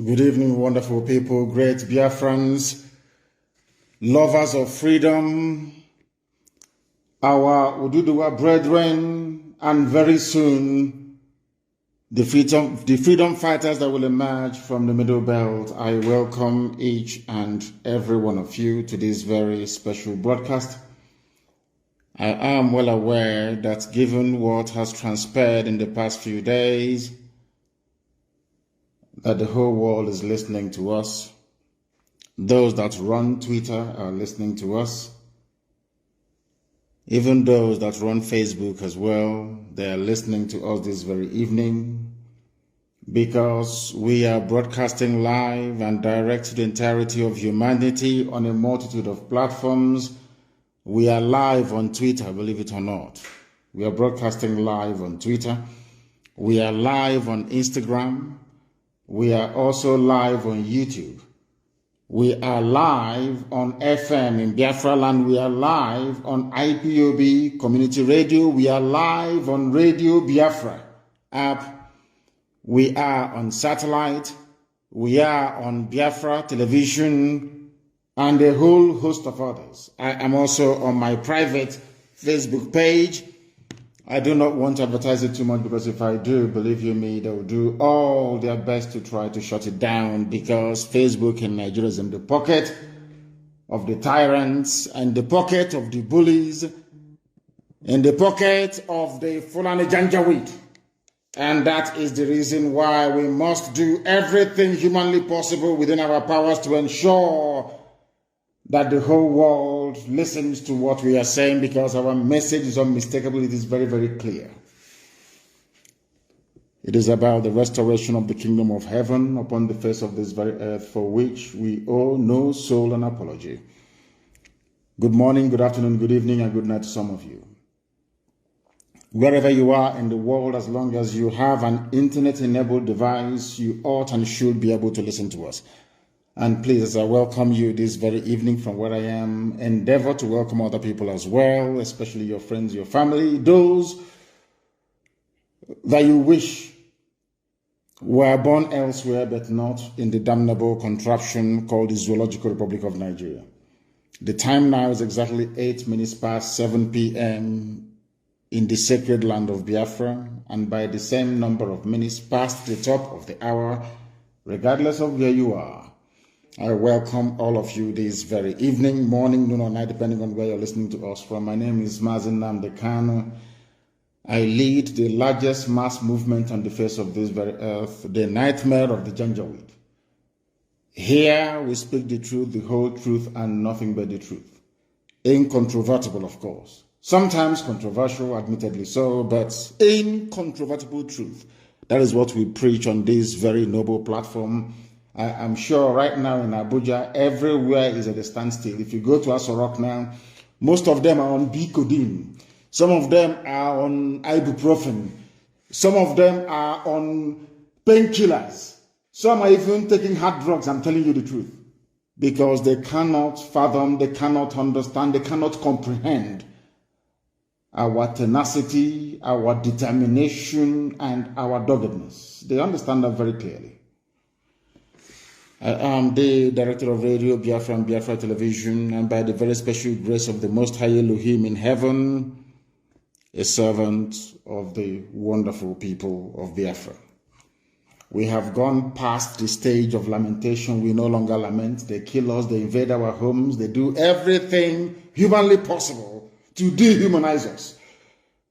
Good evening, wonderful people, great Biafrans, lovers of freedom, our Ududuwa brethren, and very soon the freedom fighters that will emerge from the Middle Belt. I welcome each and every one of you to this very special broadcast. I am well aware that given what has transpired in the past few days, that the whole world is listening to us. Those that run Twitter are listening to us. Even those that run Facebook as well, they are listening to us this very evening because we are broadcasting live and direct to the entirety of humanity on a multitude of platforms. We are live on Twitter, believe it or not. We are broadcasting live on Twitter. We are live on Instagram. We are also live on YouTube. We are live on FM in Biafra land. We are live on IPOB Community Radio. We are live on Radio Biafra app. We are on satellite. We are on Biafra television and a whole host of others. I am also on my private Facebook page. I do not want to advertise it too much because if I do, believe you me, they will do all their best to try to shut it down because Facebook in Nigeria is in the pocket of the tyrants and the pocket of the bullies, in the pocket of the Fulani Janjaweed. And that is the reason why we must do everything humanly possible within our powers to ensure that the whole world listens to what we are saying because our message is unmistakable. It is very, very clear. It is about the restoration of the kingdom of heaven upon the face of this very earth for which we owe no soul an apology. Good morning, good afternoon, good evening, and good night to some of you. Wherever you are in the world, as long as you have an internet-enabled device, you ought and should be able to listen to us. And please, as I welcome you this very evening from where I am, endeavor to welcome other people as well, especially your friends, your family, those that you wish were born elsewhere but not in the damnable contraption called the Zoological Republic of Nigeria. The time now is exactly 8 minutes past 7 p.m. in the sacred land of Biafra, and by the same number of minutes past the top of the hour, regardless of where you are, I welcome all of you this very evening, morning, noon, or night, depending on where you're listening to us from. My name is Mazi, Nnamdi, Kanu. I lead the largest mass movement on the face of this very earth, the nightmare of the Janjaweed. Here we speak the truth, the whole truth, and nothing but the truth. Incontrovertible, of course. Sometimes controversial, admittedly so, but incontrovertible truth. That is what we preach on this very noble platform. I am sure right now in Abuja, everywhere is at a standstill. If you go to Aso Rock now, most of them are on Bicodin. Some of them are on ibuprofen. Some of them are on painkillers. Some are even taking hard drugs, I'm telling you the truth. Because they cannot fathom, they cannot understand, they cannot comprehend our tenacity, our determination, and our doggedness. They understand that very clearly. I am the director of Radio Biafra and Biafra Television, and by the very special grace of the Most High Elohim in heaven, a servant of the wonderful people of Biafra. We have gone past the stage of lamentation. We no longer lament. They kill us, they invade our homes, they do everything humanly possible to dehumanize us.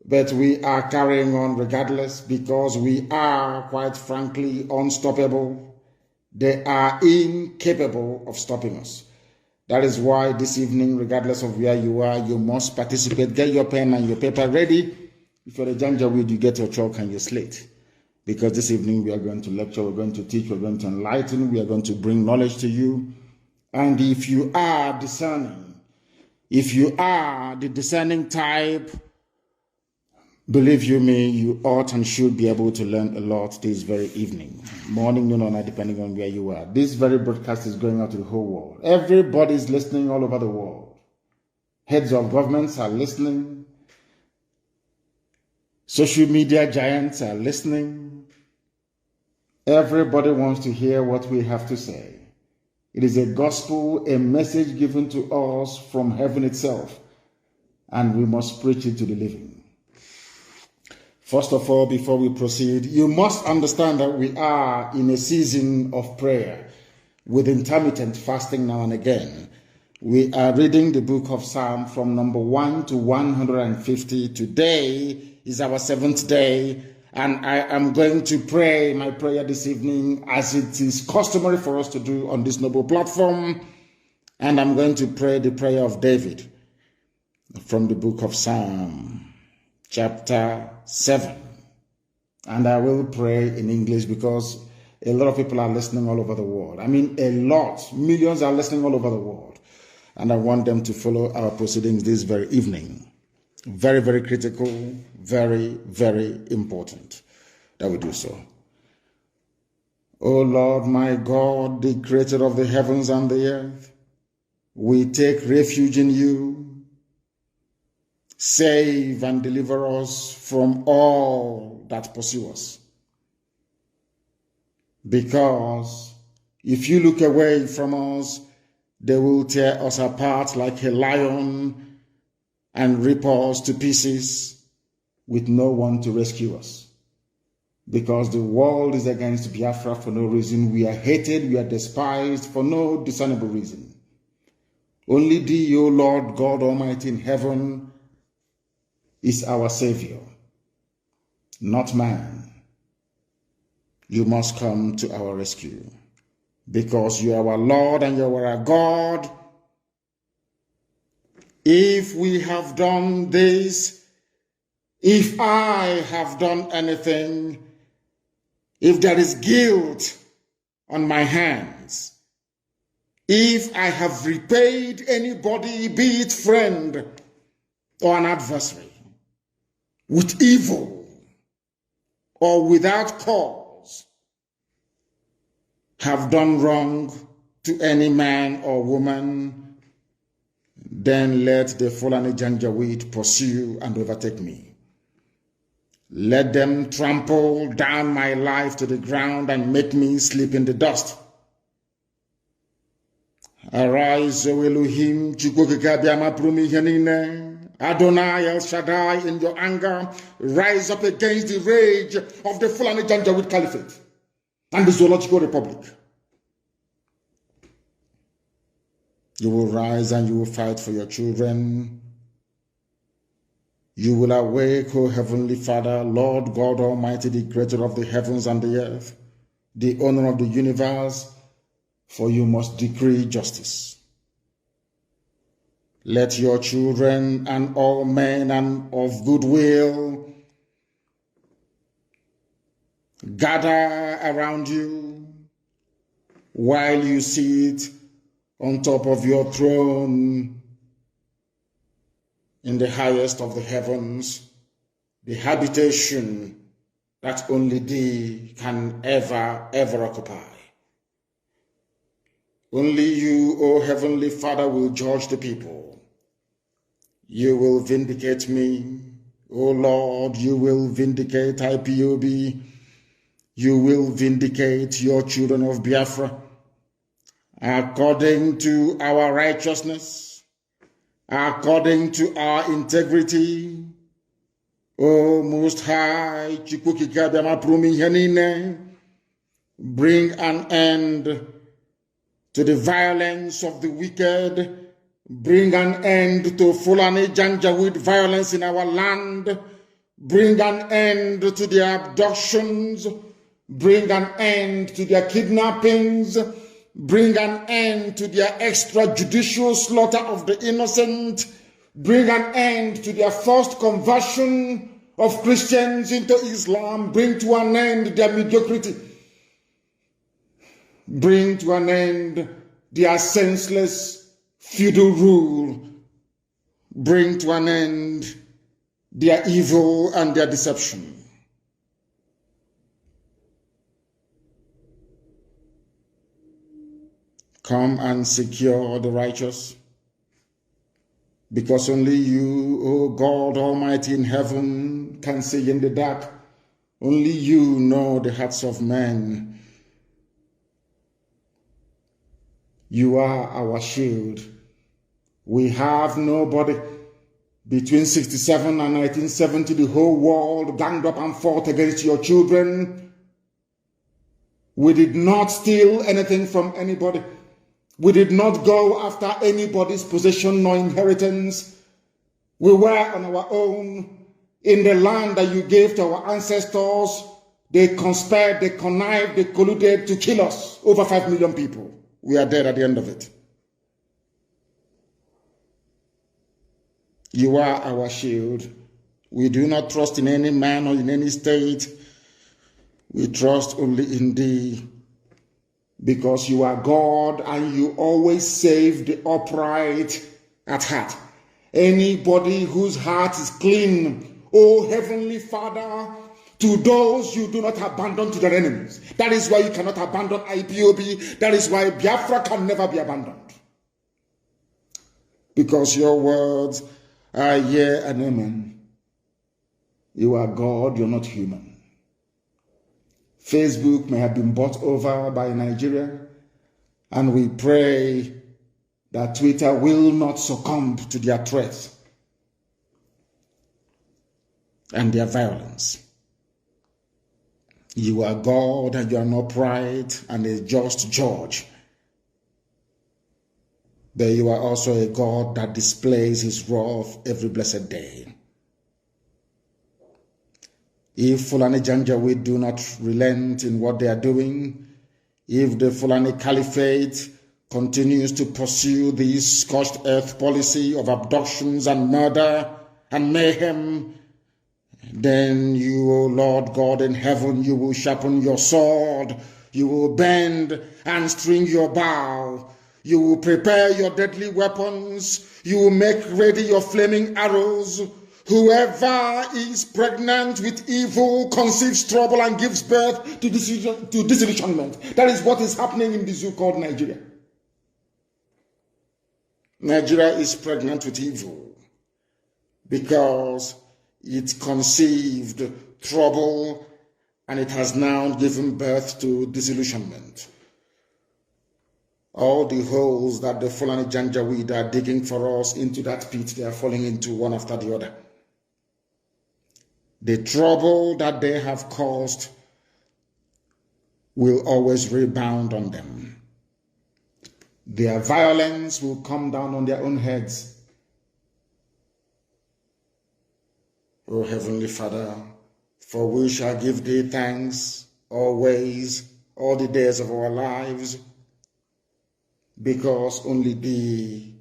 But we are carrying on regardless because we are, quite frankly, unstoppable. They are incapable of stopping us. That is why this evening, regardless of where you are, you must participate. Get your pen and your paper ready. If you're a Janjaweed, you get your chalk and your slate. Because this evening we are going to lecture, we're going to teach, we're going to enlighten, we are going to bring knowledge to you. And if you are discerning, if you are the discerning type, believe you me, you ought and should be able to learn a lot this very evening. Morning, noon, or night, depending on where you are. This very broadcast is going out to the whole world. Everybody is listening all over the world. Heads of governments are listening. Social media giants are listening. Everybody wants to hear what we have to say. It is a gospel, a message given to us from heaven itself, and we must preach it to the living. First of all, before we proceed, you must understand that we are in a season of prayer with intermittent fasting now and again. We are reading the book of Psalm from number 1 to 150. Today is our 7th day, and I am going to pray my prayer this evening as it is customary for us to do on this noble platform. And I'm going to pray the prayer of David from the book of Psalm, chapter 7. And I will pray in English because a lot of people are listening all over the world. I mean, a lot. Millions are listening all over the world. And I want them to follow our proceedings this very evening. Very, very critical, very, very important that we do so. O Lord, my God, the creator of the heavens and the earth, we take refuge in you. Save and deliver us from all that pursue us. Because if you look away from us, they will tear us apart like a lion and rip us to pieces with no one to rescue us. Because the world is against Biafra for no reason. We are hated, we are despised for no discernible reason. Only thee, O Lord God Almighty in heaven, is our Savior, not man. You must come to our rescue. Because you are our Lord and you are our God. If we have done this, if I have done anything, if there is guilt on my hands, if I have repaid anybody, be it friend or an adversary, with evil or without cause, have done wrong to any man or woman, then let the Fulani Janjaweed pursue and overtake me. Let them trample down my life to the ground and make me sleep in the dust. Arise, O Elohim, Adonai El Shaddai, in your anger, rise up against the rage of the Fulani Janjaweed Caliphate and the Zoological Republic. You will rise and you will fight for your children. You will awake, O Heavenly Father, Lord God Almighty, the creator of the heavens and the earth, the owner of the universe, for you must decree justice. Let your children and all men and of goodwill gather around you while you sit on top of your throne in the highest of the heavens, the habitation that only thee can ever occupy. Only you, O Heavenly Father, will judge the people. You will vindicate me, O Lord, you will vindicate IPOB, you will vindicate your children of Biafra, according to our righteousness, according to our integrity. O Most High, bring an end to the violence of the wicked, bring an end to Fulani Janjaweed violence in our land, bring an end to their abductions, bring an end to their kidnappings, bring an end to their extrajudicial slaughter of the innocent, bring an end to their forced conversion of Christians into Islam, bring to an end their mediocrity, bring to an end their senseless feudal rule, bring to an end their evil and their deception. Come and secure the righteous, because only you, O God Almighty in heaven, can see in the dark. Only you know the hearts of men. You are our shield. We have nobody. Between 67 and 1970, the whole world ganged up and fought against your children. We did not steal anything from anybody. We did not go after anybody's possession nor inheritance. We were on our own in the land that you gave to our ancestors. They conspired, they connived, they colluded to kill us. Over 5 million people. We are dead at the end of it. You are our shield. We do not trust in any man or in any state. We trust only in thee, because you are God and you always save the upright at heart. Anybody whose heart is clean, oh Heavenly Father, to those you do not abandon to their enemies. That is why you cannot abandon IPOB. That is why Biafra can never be abandoned. Because your words are yea and amen. You are God, you're not human. Facebook may have been bought over by Nigeria, and we pray that Twitter will not succumb to their threats and their violence. You are God and you are an upright and a just judge. But you are also a God that displays his wrath every blessed day. If Fulani Janjaweed do not relent in what they are doing, if the Fulani Caliphate continues to pursue this scorched earth policy of abductions and murder and mayhem, then you, O Lord God in heaven, you will sharpen your sword, you will bend and string your bow, you will prepare your deadly weapons, you will make ready your flaming arrows. Whoever is pregnant with evil conceives trouble and gives birth to disillusionment. That is what is happening in the zoo called Nigeria. Nigeria is pregnant with evil because it conceived trouble and it has now given birth to disillusionment. All the holes that the Fulani Janjaweed are digging for us into that pit, they are falling into one after the other. The trouble that they have caused will always rebound on them. Their violence will come down on their own heads. O Heavenly Father, for we shall give thee thanks always, all the days of our lives, because only thee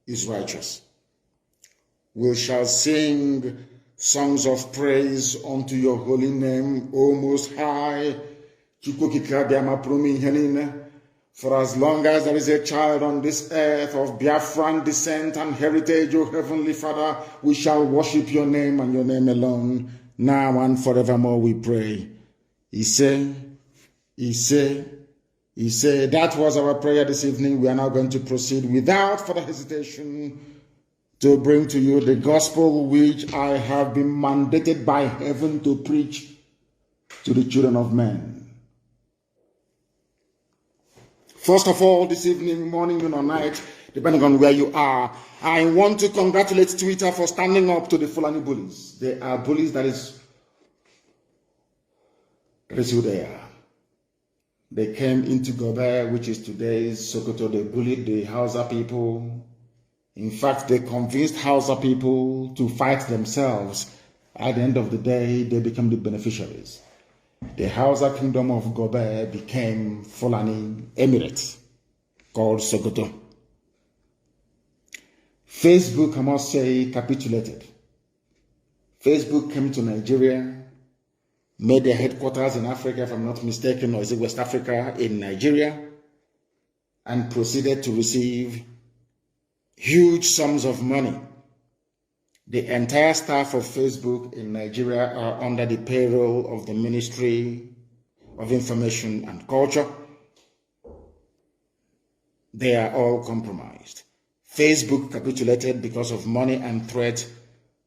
is righteous. We shall sing songs of praise unto your holy name, O Most High. For as long as there is a child on this earth of Biafran descent and heritage, O Heavenly Father, we shall worship your name and your name alone, now and forevermore, we pray. He said, that was our prayer this evening. We are now going to proceed without further hesitation to bring to you the gospel which I have been mandated by heaven to preach to the children of men. First of all, this evening, morning, noon, or night, depending on where you are, I want to congratulate Twitter for standing up to the Fulani bullies. They are bullies that is who they are. They came into Gobe, which is today's Sokoto. They bullied the Hausa people. In fact, they convinced Hausa people to fight themselves. At the end of the day, they became the beneficiaries. The Hausa kingdom of Gobe became Fulani Emirates, called Sokoto. Facebook, I must say, capitulated. Facebook came to Nigeria, made their headquarters in Africa, if I'm not mistaken, or is it West Africa, in Nigeria, and proceeded to receive huge sums of money. The entire staff of Facebook in Nigeria are under the payroll of the Ministry of Information and Culture. They are all compromised. Facebook capitulated because of money and threat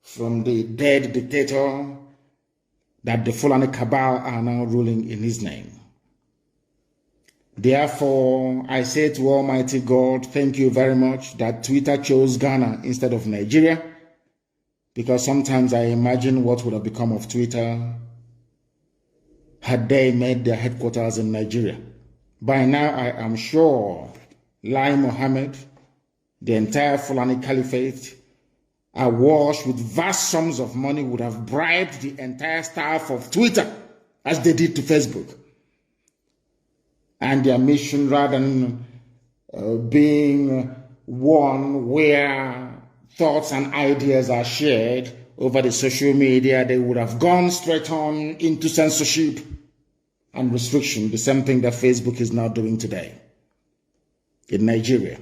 from the dead dictator that the Fulani cabal are now ruling in his name. Therefore, I say to Almighty God, thank you very much that Twitter chose Ghana instead of Nigeria, because sometimes I imagine what would have become of Twitter had they made their headquarters in Nigeria. By now, I am sure Lai Mohammed, the entire Fulani Caliphate, awash with vast sums of money, would have bribed the entire staff of Twitter, as they did to Facebook. And their mission, rather than being one where thoughts and ideas are shared over the social media, they would have gone straight on into censorship and restriction, the same thing that Facebook is now doing today in Nigeria.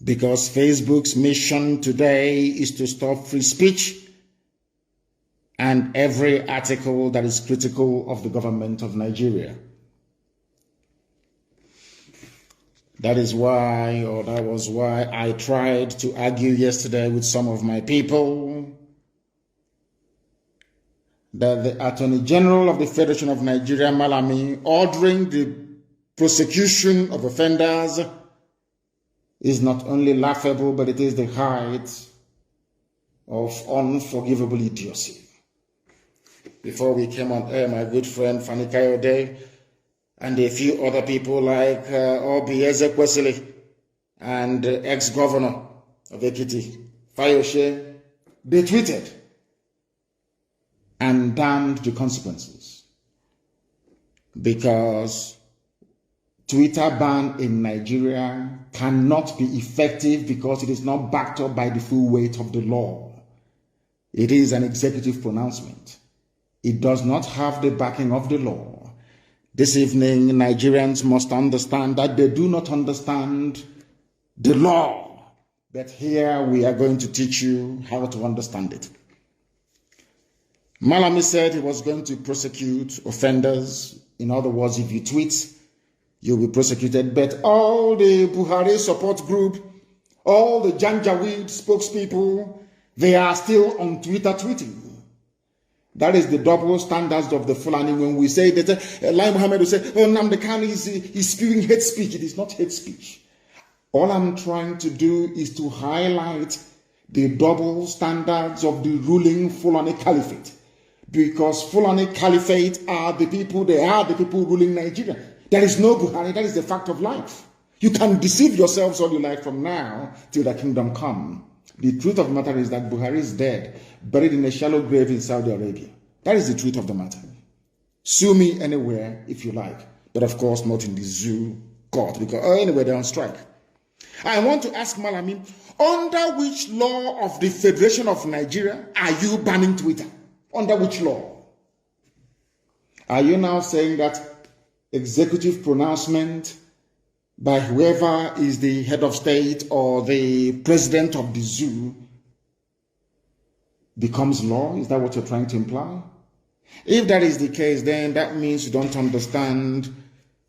Because Facebook's mission today is to stop free speech and every article that is critical of the government of Nigeria. That is why, or that was why, I tried to argue yesterday with some of my people that the Attorney General of the Federation of Nigeria, Malami, ordering the prosecution of offenders is not only laughable, but it is the height of unforgivable idiocy. Before we came on air, my good friend Fanny Kayode and a few other people like Obi Ezekwesili and ex-governor of Ekiti, Fayoshe, they tweeted and damned the consequences, because Twitter ban in Nigeria cannot be effective because it is not backed up by the full weight of the law. It is an executive pronouncement. It does not have the backing of the law. This evening, Nigerians must understand that they do not understand the law. But here we are going to teach you how to understand it. Malami said he was going to prosecute offenders. In other words, if you tweet, you'll be prosecuted. But all the Buhari support group, all the Janjaweed spokespeople, they are still on Twitter tweeting. That is the double standards of the Fulani. When we say that, Lai Mohammed will say, oh, Nnamdi Kanu is spewing hate speech. It is not hate speech. All I'm trying to do is to highlight the double standards of the ruling Fulani Caliphate. Because Fulani Caliphate are the people, they are the people ruling Nigeria. There is no Buhari. That is the fact of life. You can deceive yourselves all you like from now till the kingdom come. The truth of the matter is that Buhari is dead, buried in a shallow grave in Saudi Arabia. That is the truth of the matter. Sue me anywhere if you like, but of course not in the zoo court, because anyway they're on strike. I want to ask Malami, under which law of the Federation of Nigeria are you banning Twitter? Under which law? Are you now saying that executive pronouncement by whoever is the head of state or the president of the zoo becomes law? Is that what you're trying to imply? If that is the case, then that means you don't understand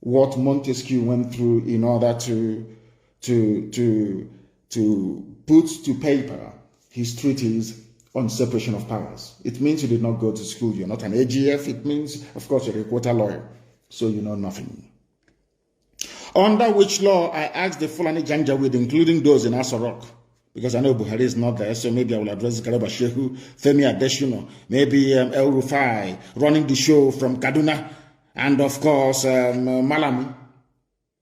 what Montesquieu went through in order to put to paper his treatise on separation of powers. It means you did not go to school. You're not an AGF. It means, of course, you're a quota lawyer, so you know nothing. Under which law, I asked the Fulani Janjaweed, including those in Asarok, because I know Buhari is not there, so maybe I will address Garba Shehu, Femi Adesina, maybe El Rufai, running the show from Kaduna, and of course, Malami.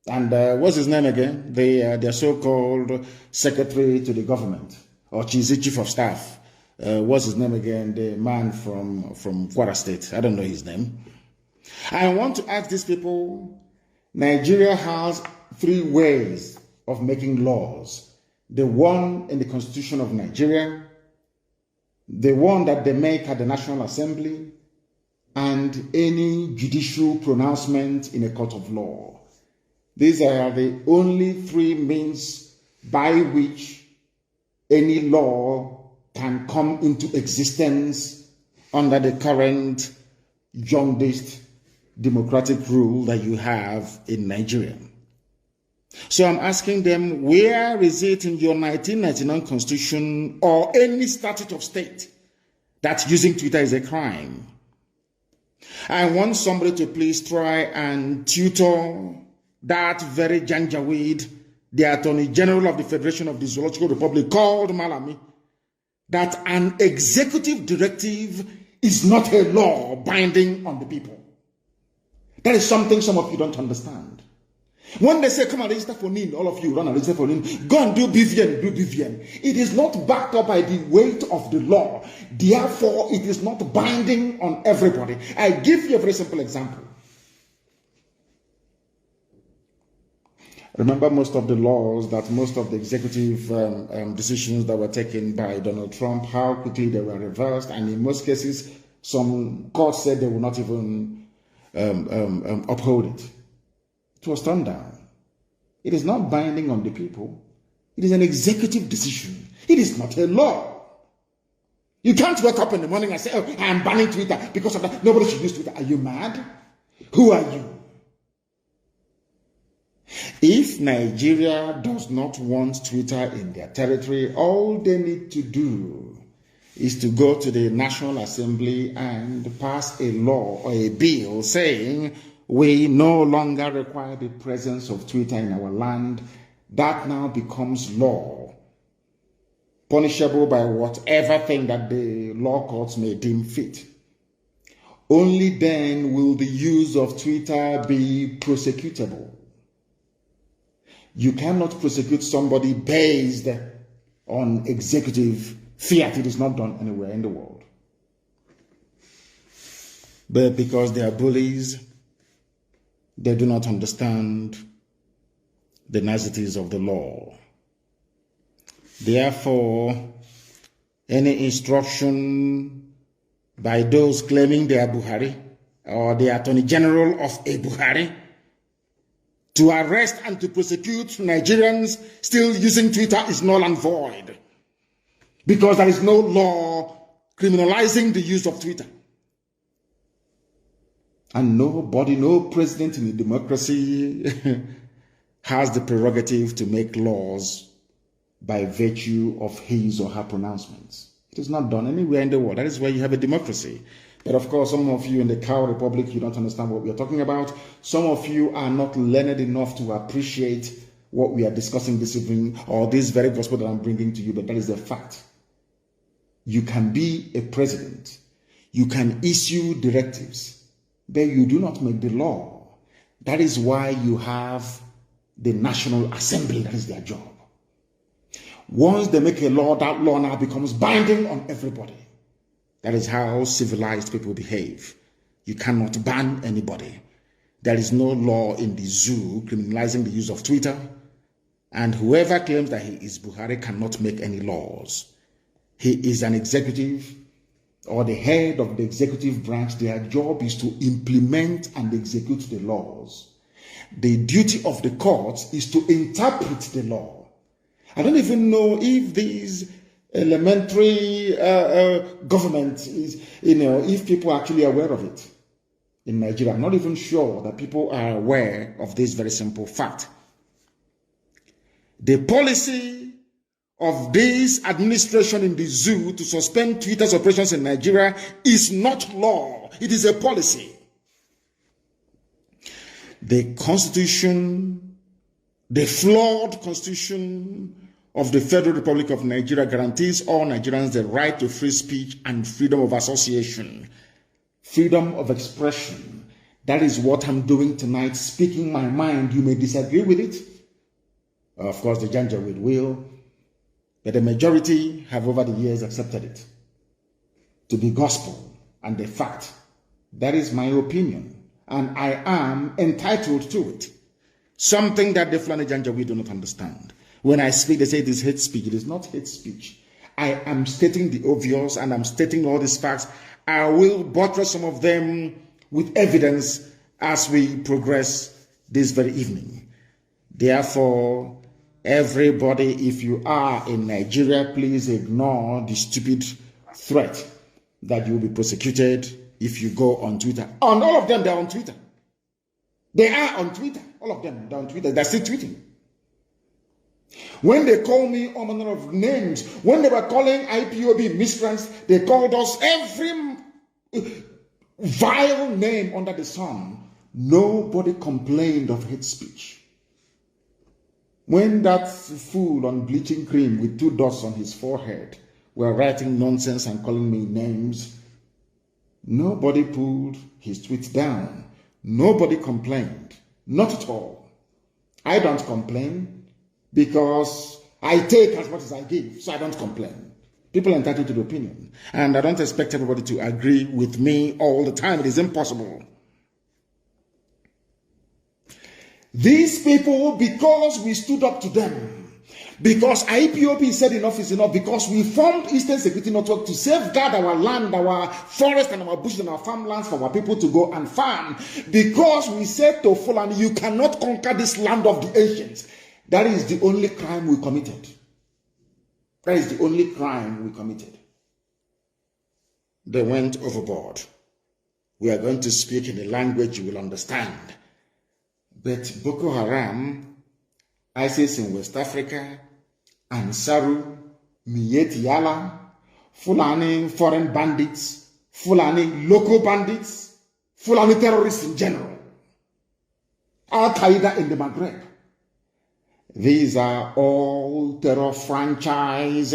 And what's his name again? Their so-called secretary to the government, or chief of staff. What's his name again? The man from Kwara State. I don't know his name. I want to ask these people, Nigeria has three ways of making laws. The one in the Constitution of Nigeria, the one that they make at the National Assembly, and any judicial pronouncement in a court of law. These are the only three means by which any law can come into existence under the current jaundiced democratic rule that you have in Nigeria. So I'm asking them, where is it in your 1999 Constitution or any statute of state that using Twitter is a crime? I want somebody to please try and tutor that very Janjaweed, the Attorney General of the Federation of the Zoological Republic, called Malami, that an executive directive is not a law binding on the people. That is something some of you don't understand. When they say, come and register for NIN, all of you run and register for NIN, go and do BVN, do BVN. It is not backed up by the weight of the law. Therefore, it is not binding on everybody. I give you a very simple example. Remember most of the laws, that most of the executive decisions that were taken by Donald Trump, how quickly they were reversed, and in most cases, some courts said they would not even uphold it. It was turned down. It is not binding on the people. It is an executive decision. It is not a law. You can't wake up in the morning and say, oh, I am banning Twitter because of that. Nobody should use Twitter. Are you mad? Who are you? If Nigeria does not want Twitter in their territory, all they need to do is to go to the National Assembly and pass a law or a bill saying we no longer require the presence of Twitter in our land. That now becomes law, punishable by whatever thing that the law courts may deem fit. Only then will the use of Twitter be prosecutable. You cannot prosecute somebody based on executive fiat. It is not done anywhere in the world. But because they are bullies, they do not understand the niceties of the law. Therefore, any instruction by those claiming they are Buhari or the Attorney General of a Buhari to arrest and to prosecute Nigerians still using Twitter is null and void, because there is no law criminalizing the use of Twitter. And nobody, no president in a democracy has the prerogative to make laws by virtue of his or her pronouncements. It is not done anywhere in the world. That is why you have a democracy. But of course, some of you in the cow republic, you don't understand what we are talking about. Some of you are not learned enough to appreciate what we are discussing this evening, or this very gospel that I'm bringing to you, but that is the fact. You can be a president. You can issue directives, but you do not make the law. That is why you have the National Assembly. That is their job. Once they make a law, that law now becomes binding on everybody. That is how civilized people behave. You cannot ban anybody. There is no law in the zoo criminalizing the use of Twitter, and whoever claims that he is Buhari cannot make any laws. He is an executive or the head of the executive branch. Their job is to implement and execute the laws. The duty of the courts is to interpret the law. I don't even know if these elementary government is, if people are actually aware of it in Nigeria. I'm not even sure that people are aware of this very simple fact. The policy of this administration in the zoo to suspend Twitter's operations in Nigeria is not law. It is a policy. The constitution, the flawed constitution of the Federal Republic of Nigeria guarantees all Nigerians the right to free speech and freedom of association, freedom of expression. That is what I'm doing tonight, speaking my mind. You may disagree with it. Of course, the Janjaweed will, but the majority have over the years accepted it to be gospel and the fact. That is my opinion, and I am entitled to it. Something that the Fulani Janjaweed do not understand. When I speak, they say it is hate speech. It is not hate speech. I am stating the obvious, and I'm stating all these facts. I will buttress some of them with evidence as we progress this very evening. Therefore, everybody, if you are in Nigeria, please ignore the stupid threat that you will be prosecuted if you go on Twitter. And all of them, they're on Twitter. They are on Twitter. All of them, they're on Twitter. They're still tweeting. When they call me all manner of names, when they were calling IPOB miscreants, they called us every vile name under the sun, nobody complained of hate speech. When that fool on bleaching cream with 2 dots on his forehead were writing nonsense and calling me names, nobody pulled his tweet down. Nobody complained. Not at all. I don't complain because I take as much as I give, so I don't complain. People are entitled to the opinion. And I don't expect everybody to agree with me all the time. It is impossible. These people, because we stood up to them, because IPOB said enough is enough, because we formed Eastern Security Network to safeguard our land, our forest and our bushes and our farmlands for our people to go and farm, because we said to Fulani, you cannot conquer this land of the ancients. That is the only crime we committed. That is the only crime we committed. They went overboard. We are going to speak in a language you will understand. But Boko Haram, ISIS in West Africa, Ansaru, Miyetti Allah, Fulani foreign bandits, Fulani local bandits, Fulani terrorists in general, Al-Qaeda in the Maghreb. These are all terror franchise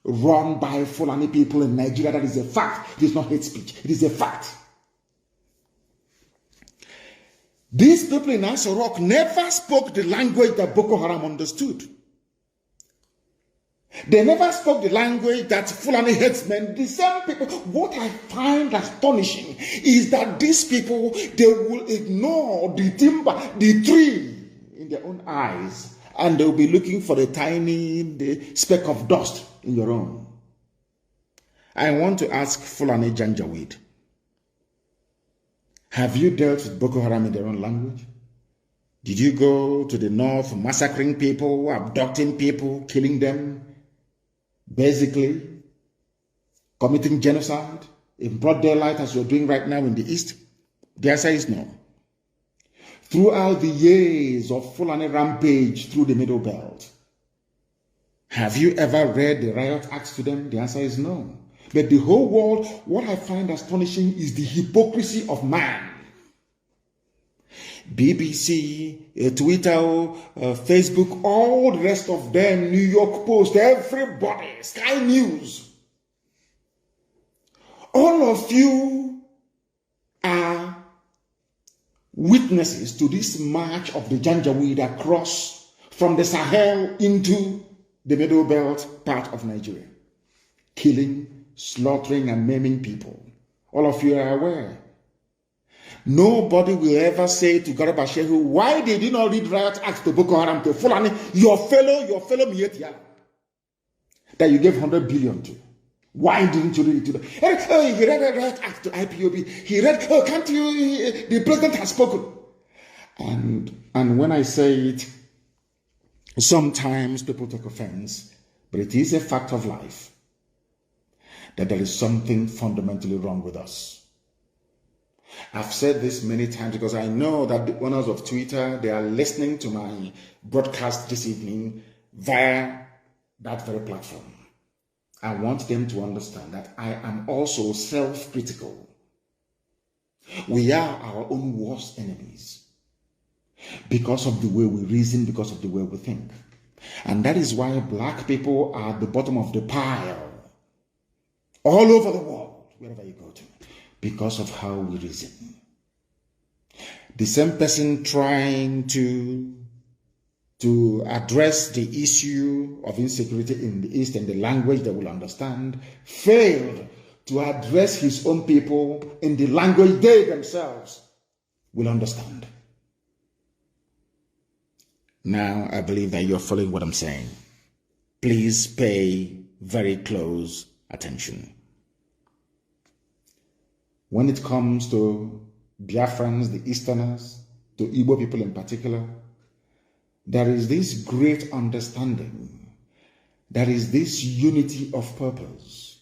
run by Fulani people in Nigeria. That is a fact. It is not hate speech. It is a fact. These people in Aso Rock never spoke the language that Boko Haram understood. They never spoke the language that Fulani headsmen, the same people. What I find astonishing is that these people, they will ignore the timber, the tree in their own eyes, and they'll be looking for the speck of dust in your own. I want to ask Fulani Janjaweed, have you dealt with Boko Haram in their own language? Did you go to the north massacring people, abducting people, killing them, basically committing genocide in broad daylight as you're doing right now in the east? The answer is no. Throughout the years of Fulani rampage through the Middle Belt, have you ever read the riot acts to them? The answer is no. But the whole world, what I find astonishing is the hypocrisy of man. BBC, Twitter, Facebook, all the rest of them, New York Post, everybody, Sky News. All of you are witnesses to this march of the Janjaweed across from the Sahel into the Middle Belt part of Nigeria, killing, slaughtering and maiming people. All of you are aware. Nobody will ever say to Garba Shehu, why did you not read riot acts to Boko Haram, to Fulani, your fellow Miyetti Allah, that you gave 100 billion to? Why didn't you read it to them? Oh, he read a riot act to IPOB. He read, oh, can't you, the president has spoken. And when I say it, sometimes people take offense, but it is a fact of life that there is something fundamentally wrong with us. I've said this many times because I know that the owners of Twitter, they are listening to my broadcast this evening via that very platform. I want them to understand that I am also self-critical. We are our own worst enemies because of the way we reason, because of the way we think. And that is why black people are at the bottom of the pile all over the world, wherever you go to, because of how we reason. The same person trying to address the issue of insecurity in the East in the language they will understand failed to address his own people in the language they themselves will understand. Now, I believe that you're following what I'm saying. Please pay very close attention. When it comes to Biafrans, the Easterners, to Igbo people in particular, there is this great understanding, there is this unity of purpose,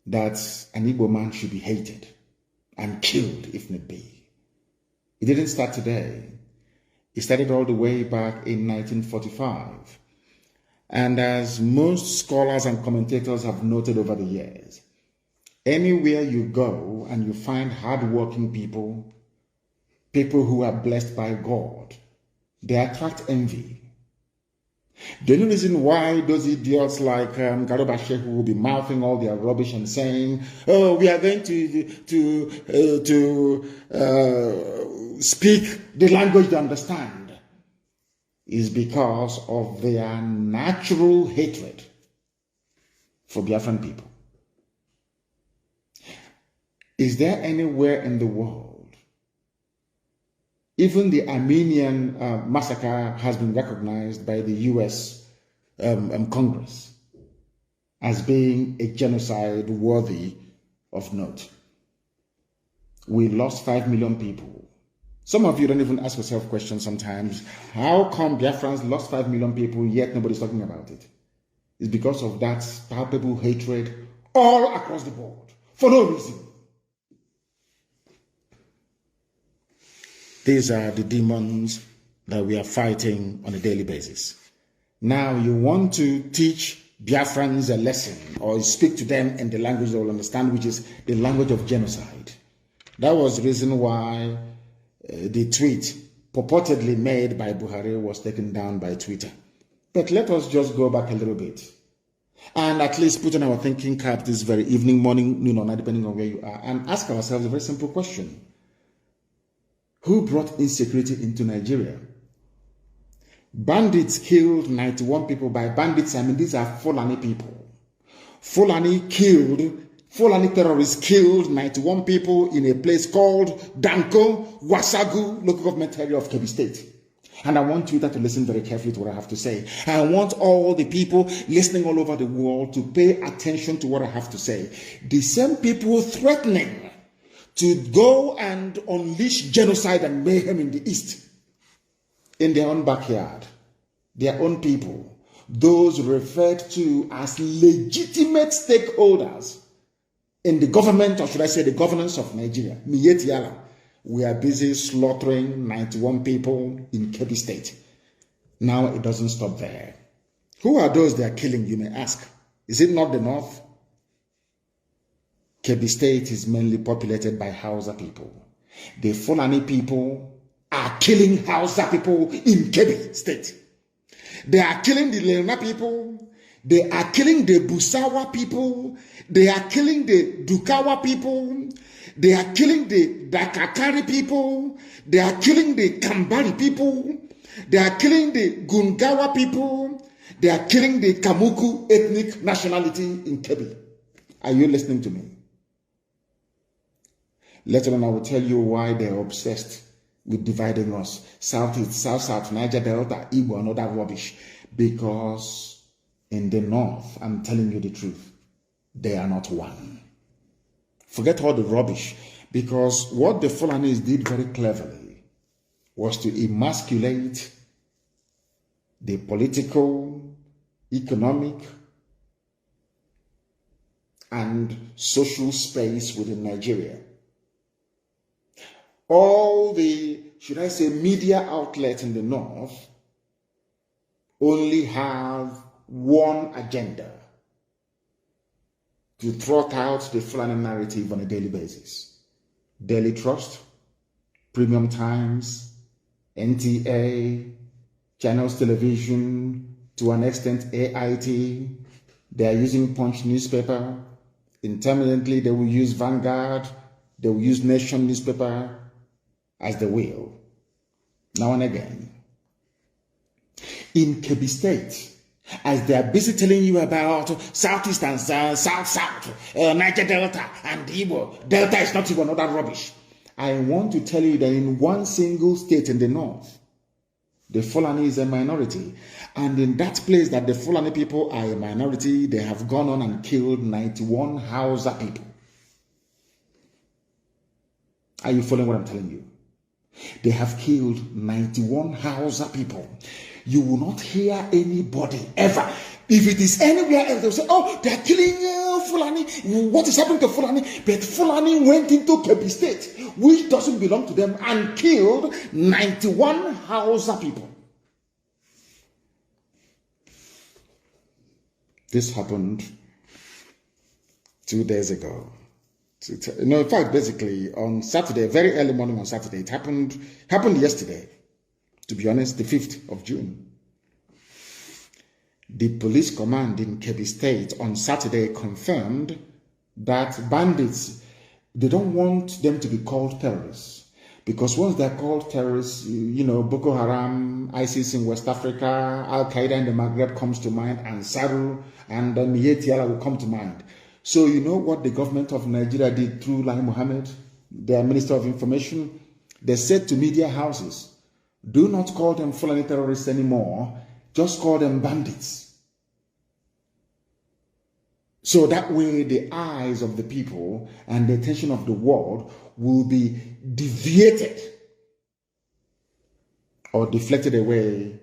that an Igbo man should be hated and killed if need be. It didn't start today. It started all the way back in 1945. And as most scholars and commentators have noted over the years, Anywhere you go and you find hardworking people, people who are blessed by God, they attract envy. The only reason why those idiots like Garuba Sheikh will be mouthing all their rubbish and saying, "Oh, we are going to speak the language they understand," is because of their natural hatred for Biafran people. Is there anywhere in the world, even the Armenian massacre has been recognized by the US Congress as being a genocide worthy of note? We lost 5 million people. Some of you don't even ask yourself questions sometimes. How come Biafrans lost 5 million people yet nobody's talking about it? It's because of that palpable hatred all across the board for no reason. These are the demons that we are fighting on a daily basis. Now you want to teach Biafrans a lesson or speak to them in the language they will understand, which is the language of genocide. That was the reason why the tweet purportedly made by Buhari was taken down by Twitter. But let us just go back a little bit and at least put on our thinking cap this very evening, morning, noon or night, depending on where you are, and ask ourselves a very simple question. Who brought insecurity into Nigeria? Bandits killed 91 people. By bandits, I mean these are Fulani people. Fulani terrorists killed 91 people in a place called Danko, Wasagu, local government area of Kebbi State. And I want you to listen very carefully to what I have to say. I want all the people listening all over the world to pay attention to what I have to say. The same people threatening to go and unleash genocide and mayhem in the East, in their own backyard, their own people, those referred to as legitimate stakeholders in the government, or should I say the governance of Nigeria, Miyetti Allah, we are busy slaughtering 91 people in Kebbi State. Now it doesn't stop there. Who are those they are killing, you may ask? Is it not the North? Kebbi State is mainly populated by Hausa people. The Fulani people are killing Hausa people in Kebbi State. They are killing the Leona people. They are killing the Busawa people. They are killing the Dukawa people. They are killing the Dakakari people. They are killing the Kambari people. They are killing the Gungawa people. They are killing the Kamuku ethnic nationality in Kebbi. Are you listening to me? Later on, I will tell you why they're obsessed with dividing us. Southeast, South, Niger Delta, Igbo, and all that rubbish. Because in the North, I'm telling you the truth, they are not one. Forget all the rubbish. Because what the Fulanis did very cleverly was to emasculate the political, economic, and social space within Nigeria. All the, should I say, media outlets in the North only have one agenda: to trot out the Fulani narrative on a daily basis. Daily Trust, Premium Times, NTA, Channels Television, to an extent AIT. They are using Punch newspaper. Intermittently, they will use Vanguard. They will use Nation newspaper as they will, now and again. In Kebbi State, as they are busy telling you about Southeast and South, Niger Delta and Igbo. Delta is not even all that rubbish. I want to tell you that in one single state in the North, the Fulani is a minority. And in that place that the Fulani people are a minority, they have gone on and killed 91 Hausa people. Are you following what I'm telling you? They have killed 91 Hausa people. You will not hear anybody ever. If it is anywhere else, they'll say, oh, they're killing Fulani. What is happening to Fulani? But Fulani went into Kebbi State, which doesn't belong to them, and killed 91 Hausa people. This happened 2 days ago. No, in fact, basically on Saturday, very early morning on Saturday, it happened yesterday, to be honest, the 5th of June. The police command in Kebbi State on Saturday confirmed that bandits, they don't want them to be called terrorists. Because once they're called terrorists, Boko Haram, ISIS in West Africa, Al-Qaeda in the Maghreb comes to mind, and Saru and Mietiala will come to mind. So you know what the government of Nigeria did through Lai Mohammed, their Minister of Information? They said to media houses, do not call them Fulani terrorists anymore, just call them bandits. So that way the eyes of the people and the attention of the world will be deviated or deflected away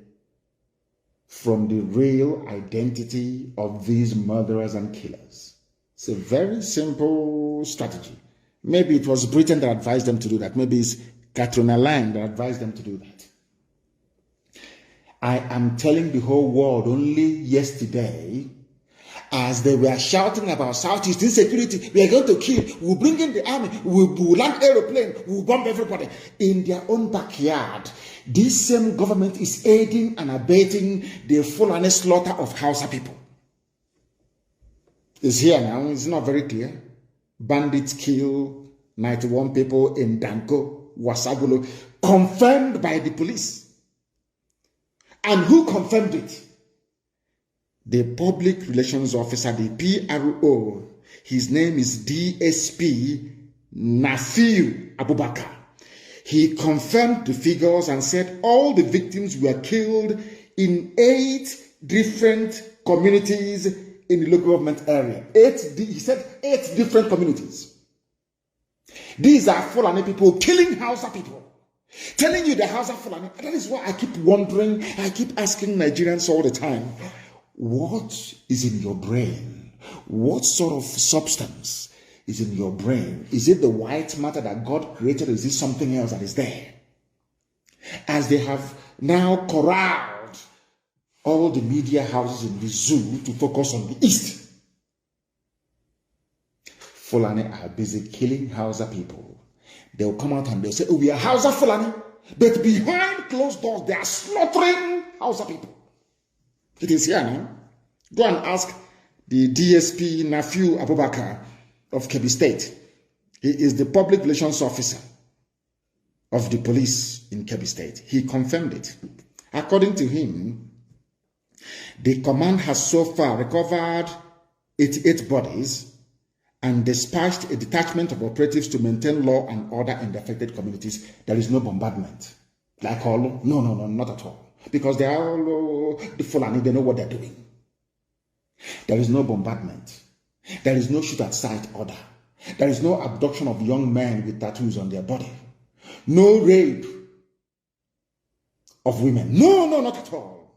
from the real identity of these murderers and killers. It's a very simple strategy. Maybe it was Britain that advised them to do that. Maybe it's Katrina Lang that advised them to do that. I am telling the whole world only yesterday, as they were shouting about Southeast insecurity, we are going to kill, we'll bring in the army, we'll land aeroplane, we'll bomb everybody. In their own backyard, this same government is aiding and abetting the Fulani slaughter of Hausa people. It's here now, it's not very clear. Bandits kill 91 people in Danko, Wasagulo, confirmed by the police. And who confirmed it? The public relations officer, the PRO, his name is DSP Nafiu Abubakar. He confirmed the figures and said all the victims were killed in 8 different communities in the local government area. He said 8 different communities. These are Fulani people killing Hausa people. Telling you the Hausa Fulani. That is why I keep wondering, I keep asking Nigerians all the time, what is in your brain? What sort of substance is in your brain? Is it the white matter that God created, or is it something else that is there? As they have now corralled all the media houses in the zoo to focus on the East, Fulani are busy killing Hausa people. They'll come out and they'll say, oh, we are Hausa Fulani, but behind closed doors, they are slaughtering Hausa people. It is here now. Go and ask the DSP Nafiu Abubakar of Kebbi State. He is the public relations officer of the police in Kebbi State. He confirmed it. According to him, the command has so far recovered 88 bodies and dispatched a detachment of operatives to maintain law and order in the affected communities. There is no bombardment. Like all? No, not at all. Because they are all the Fulani, they know what they're doing. There is no bombardment. There is no shoot at sight order. There is no abduction of young men with tattoos on their body. No rape of women. No, not at all.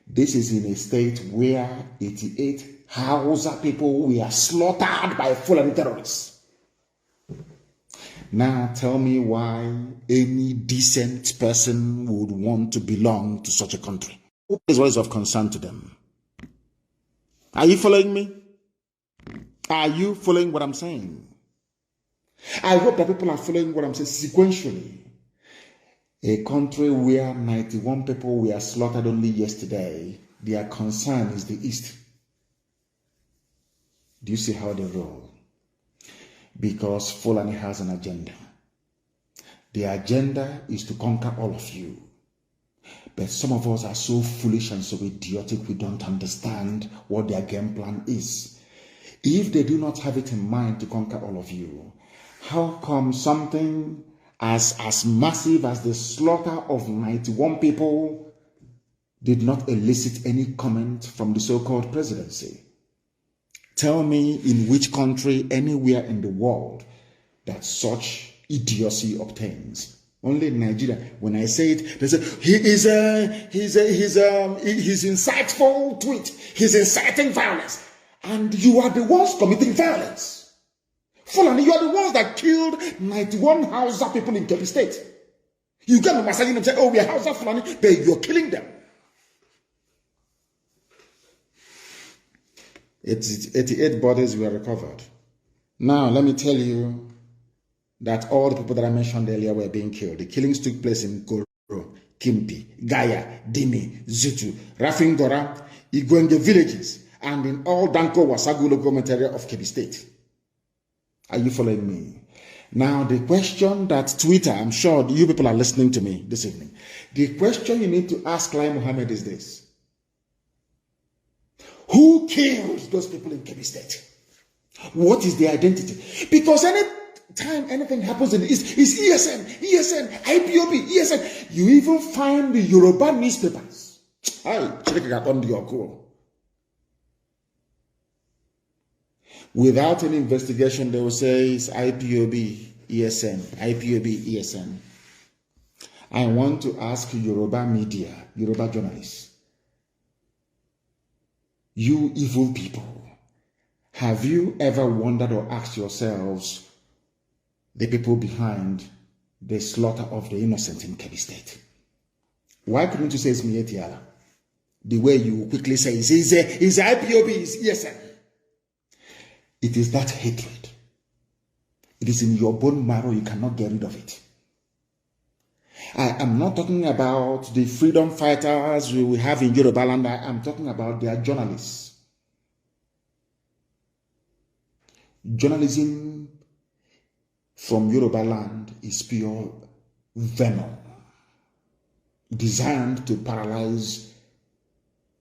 This is in a state where 88 Hausa people were slaughtered by Fulani terrorists. Now tell me why any decent person would want to belong to such a country. What is what is of concern to them? Are you following me? Are you following what I'm saying? I hope that people are following what I'm saying sequentially. A country where 91 people were slaughtered only yesterday, their concern is the East. Do you see how they roll? Because Fulani has an agenda. The agenda is to conquer all of you. But some of us are so foolish and so idiotic, we don't understand what their game plan is. If they do not have it in mind to conquer all of you, how come something as massive as the slaughter of 91 people did not elicit any comment from the so-called presidency? Tell me in which country, anywhere in the world, that such idiocy obtains. Only in Nigeria. When I say it, they say his insightful tweet, he's inciting violence, and you are the ones committing violence. Fulani, you are the ones that killed 91 Hausa people in Kebbi State. You get me massaging them and say, oh, we are Hausa Fulani, but you're killing them. 88 bodies were recovered. Now, let me tell you that all the people that I mentioned earlier were being killed. The killings took place in Koro, Kimpi, Gaya, Dimi, Zutu, Rafingora, Igwenge villages, and in all Danko Wasagu local government area of Kebbi State. Are you following me? Now, the question that Twitter, I'm sure you people are listening to me this evening. The question you need to ask Lai Mohammed is this. Who killed those people in Kebbi State? What is their identity? Because any time anything happens in the East, it's ESN, IPOB, ESN. You even find the Yoruba newspapers. Without any investigation, they will say it's IPOB, ESN, IPOB, ESN. I want to ask Yoruba media, Yoruba journalists, you evil people, have you ever wondered or asked yourselves the people behind the slaughter of the innocent in Kebbi State? Why couldn't you say it's Mietiala? The way you quickly say it's IPOB, it's ESN. It is that hatred. It is in your bone marrow. You cannot get rid of it. I am not talking about the freedom fighters we have in Yoruba land. I am talking about their journalists. Journalism from Yoruba land is pure venom, designed to paralyze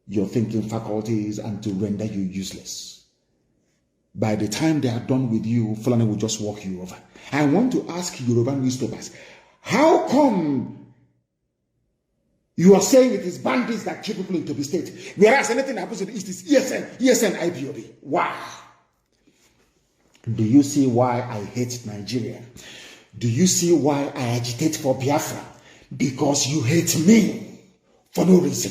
your thinking faculties and to render you useless. By the time they are done with you, Fulani will just walk you over. I want to ask Yoruba newspapers, how come you are saying it is bandits that kill people in Kebbi State, whereas anything that happens in the East is ESN, IPOB? Why? Do you see why I hate Nigeria? Do you see why I agitate for Biafra? Because you hate me for no reason,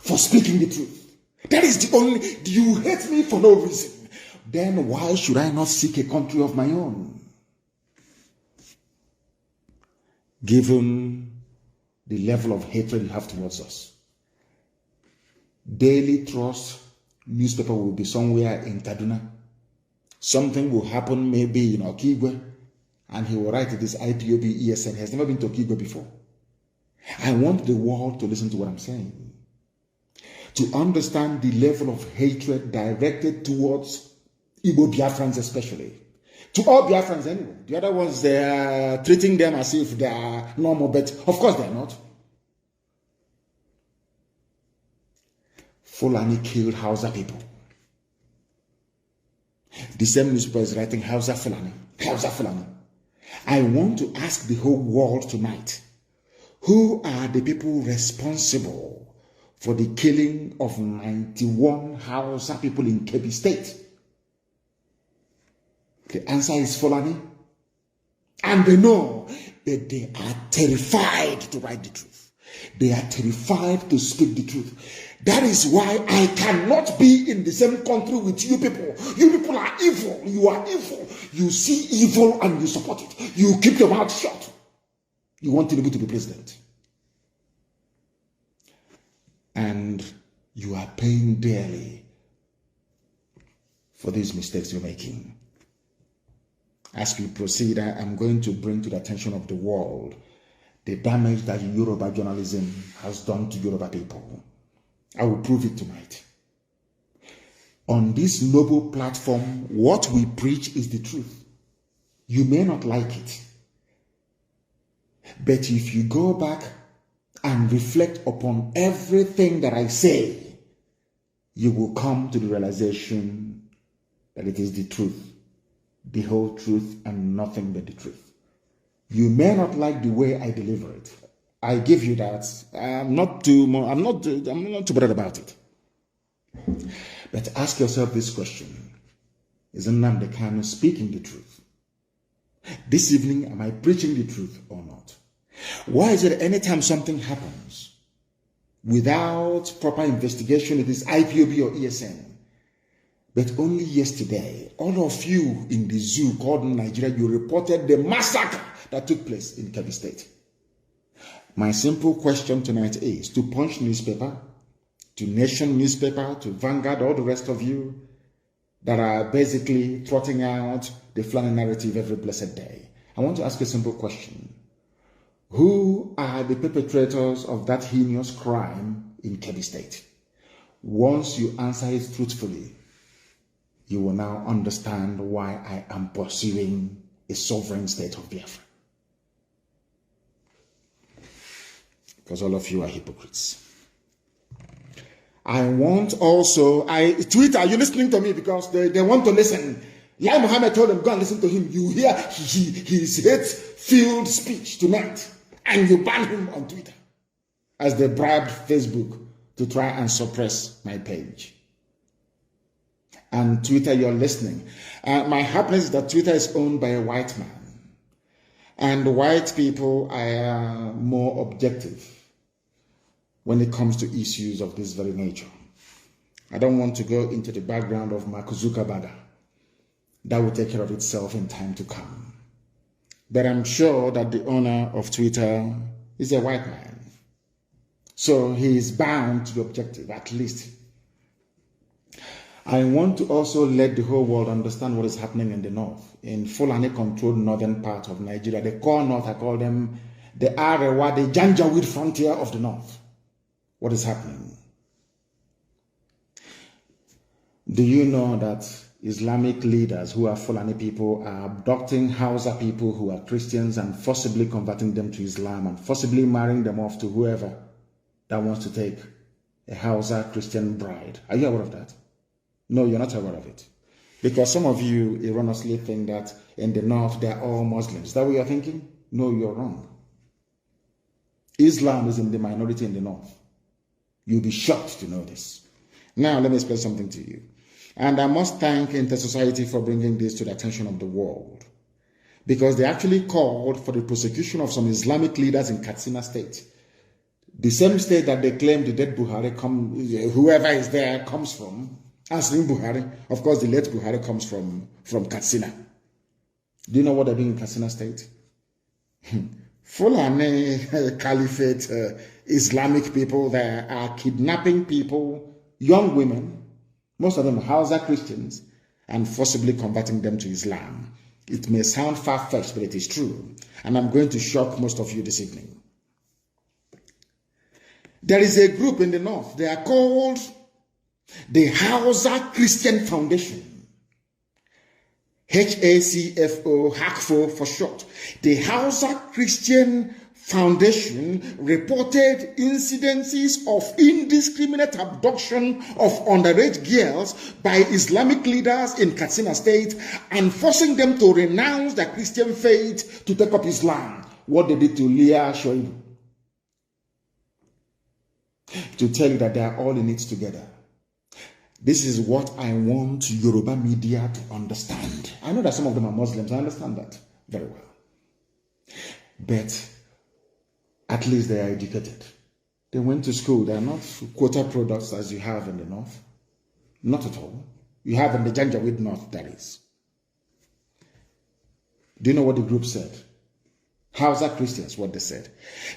for speaking the truth. That is the only, you hate me for no reason. Then why should I not seek a country of my own? Given the level of hatred you have towards us. Daily Trust newspaper will be somewhere in Kaduna. Something will happen maybe in Okigwe, and he will write this IPOB ESN. He has never been to Okigwe before. I want the world to listen to what I'm saying. To understand the level of hatred directed towards Igbo Biafrans especially. To all Biafrans anyway. The other ones, they are treating them as if they are normal, but of course they are not. Fulani killed Hausa people. The same newspaper is writing Hausa Fulani. Hausa Fulani. I want to ask the whole world tonight, who are the people responsible for the killing of 91 Hausa people in Kebbi State? The answer is Fulani. And they know that they are terrified to write the truth. They are terrified to speak the truth. That is why I cannot be in the same country with you people. You people are evil. You are evil. You see evil and you support it. You keep your mouth shut. You want Tinubu to be president. And you are paying dearly for these mistakes you're making. As we proceed, I am going to bring to the attention of the world the damage that Yoruba journalism has done to Yoruba people. I will prove it tonight. On this noble platform, what we preach is the truth. You may not like it, but if you go back and reflect upon everything that I say, you will come to the realization that it is the truth. The whole truth and nothing but the truth. You may not like the way I deliver it. I give you that. I'm not too bothered about it. But ask yourself this question. Is Nnamdi Kanu speaking the truth? This evening, am I preaching the truth or not? Why is it anytime something happens without proper investigation, it is IPOB or ESN? But only yesterday, all of you in the zoo called Nigeria, you reported the massacre that took place in Kebbi State. My simple question tonight is to Punch newspaper, to Nation newspaper, to Vanguard, all the rest of you that are basically trotting out the Fulani narrative every blessed day. I want to ask a simple question. Who are the perpetrators of that heinous crime in Kebbi State? Once you answer it truthfully, you will now understand why I am pursuing a sovereign state of Biafra. Because all of you are hypocrites. I want also, Twitter, are you listening to me? Because they want to listen. Lai Muhammad told them, go and listen to him. You hear his hate-filled speech tonight, and you ban him on Twitter as they bribed Facebook to try and suppress my page. And Twitter, you're listening. My happiness is that Twitter is owned by a white man. And white people are more objective when it comes to issues of this very nature. I don't want to go into the background of Mark Zuckerberg. That will take care of itself in time to come. But I'm sure that the owner of Twitter is a white man. So he is bound to be objective, at least. I want to also let the whole world understand what is happening in the north. In Fulani-controlled northern part of Nigeria, the core north, I call them the Arewa, the Janjaweed frontier of the north. What is happening? Do you know that Islamic leaders who are Fulani people are abducting Hausa people who are Christians and forcibly converting them to Islam and forcibly marrying them off to whoever that wants to take a Hausa Christian bride? Are you aware of that? No, you're not aware of it. Because some of you erroneously think that in the north they are all Muslims. Is that what you're thinking? No, you're wrong. Islam is in the minority in the north. You'll be shocked to know this. Now, let me explain something to you. And I must thank Inter-Society for bringing this to the attention of the world. Because they actually called for the prosecution of some Islamic leaders in Katsina State. The same state that they claim the dead Buhari, whoever is there, comes from. Aslim Buhari. Of course, the late Buhari comes from Katsina. Do you know what they're doing in Katsina State? Fulani Caliphate Islamic people there are kidnapping people, young women, most of them Hausa Christians, and forcibly converting them to Islam. It may sound far-fetched, but it is true. And I'm going to shock most of you this evening. There is a group in the north. They are called the Hausa Christian Foundation. HACFO, HACFO for short. The Hausa Christian Foundation reported incidences of indiscriminate abduction of underage girls by Islamic leaders in Katsina State and forcing them to renounce their Christian faith to take up Islam. What they did to Leah Shoibu. To tell you that they are all in it together. This is what I want Yoruba media to understand. I know that some of them are Muslims. I understand that very well. But at least they are educated. They went to school. They are not quota products as you have in the north. Not at all. You have in the Janjaweed north, that is. Do you know what the group said? Hausa Christians, what they said.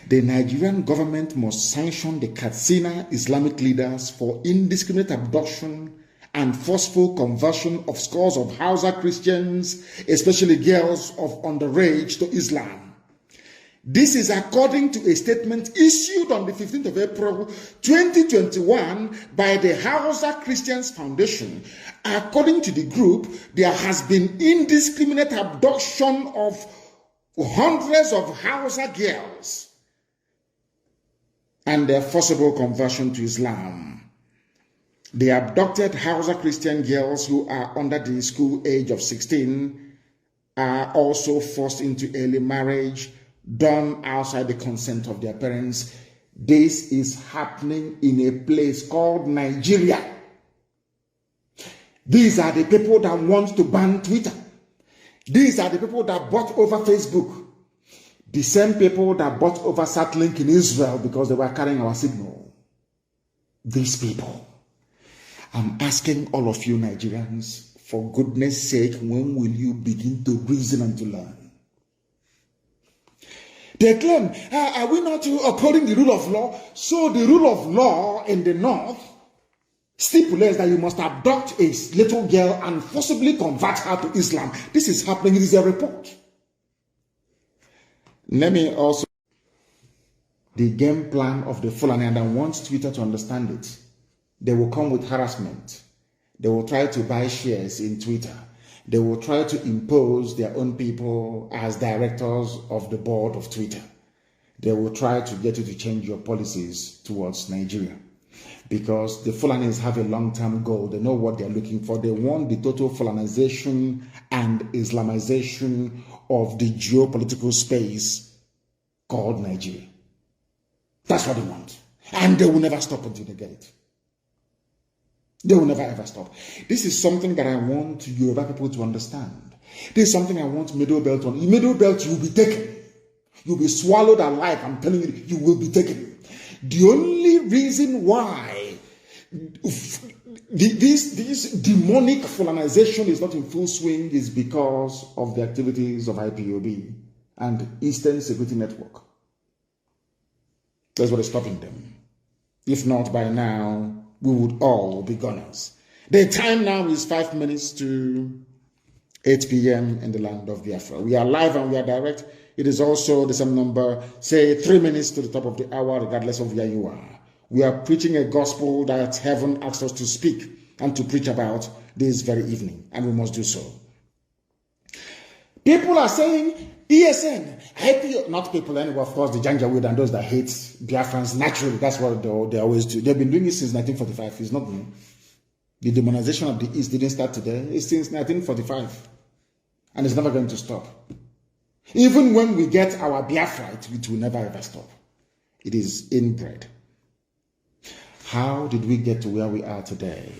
The Nigerian government must sanction the Katsina Islamic leaders for indiscriminate abduction and forceful conversion of scores of Hausa Christians, especially girls of underage, to Islam. This is according to a statement issued on the 15th of April 2021 by the Hausa Christians Foundation. According to the group, there has been indiscriminate abduction of hundreds of Hausa girls and their forcible conversion to Islam. The abducted Hausa Christian girls who are under the school age of 16 are also forced into early marriage, done outside the consent of their parents. This is happening in a place called Nigeria. These are the people that want to ban Twitter. These are the people that bought over Facebook. The same people that bought over Satlink in Israel because they were carrying our signal. These people. I'm asking all of you Nigerians, for goodness sake, when will you begin to reason and to learn? They claim, are we not upholding the rule of law? So the rule of law in the north stipulates that you must abduct a little girl and forcibly convert her to Islam. This is happening. It is a report. Let me also the game plan of the Fulani, and I want Twitter to understand it. They will come with harassment. They will try to buy shares in Twitter. They will try to impose their own people as directors of the board of Twitter. They will try to get you to change your policies towards Nigeria. Because the Fulanis have a long-term goal. They know what they're looking for. They want the total Fulanization and Islamization of the geopolitical space called Nigeria. That's what they want. And they will never stop until they get it. They will never ever stop. This is something that I want Yoruba people to understand. This is something I want Middle Belt on. In Middle Belt, you will be taken. You'll be swallowed alive. I'm telling you, you will be taken. The only reason why this demonic Fulanization is not in full swing is because of the activities of IPOB and Eastern Security Network. That's what is stopping them. If not, by now, we would all be gunners. The time now is 5 minutes to 8 p.m. in the land of Biafra. We are live and we are direct. It is also the same number, say 3 minutes to the top of the hour, regardless of where you are. We are preaching a gospel that heaven asks us to speak and to preach about this very evening, and we must do so. People are saying, ESN, IPO, not people anyway, of course, the Janjaweed and those that hate Biafrans, naturally, that's what they always do. They've been doing it since 1945. It's not new. The demonization of the East didn't start today. It's since 1945. And it's never going to stop. Even when we get our Biafra, it will never ever stop. It is inbred. How did we get to where we are today?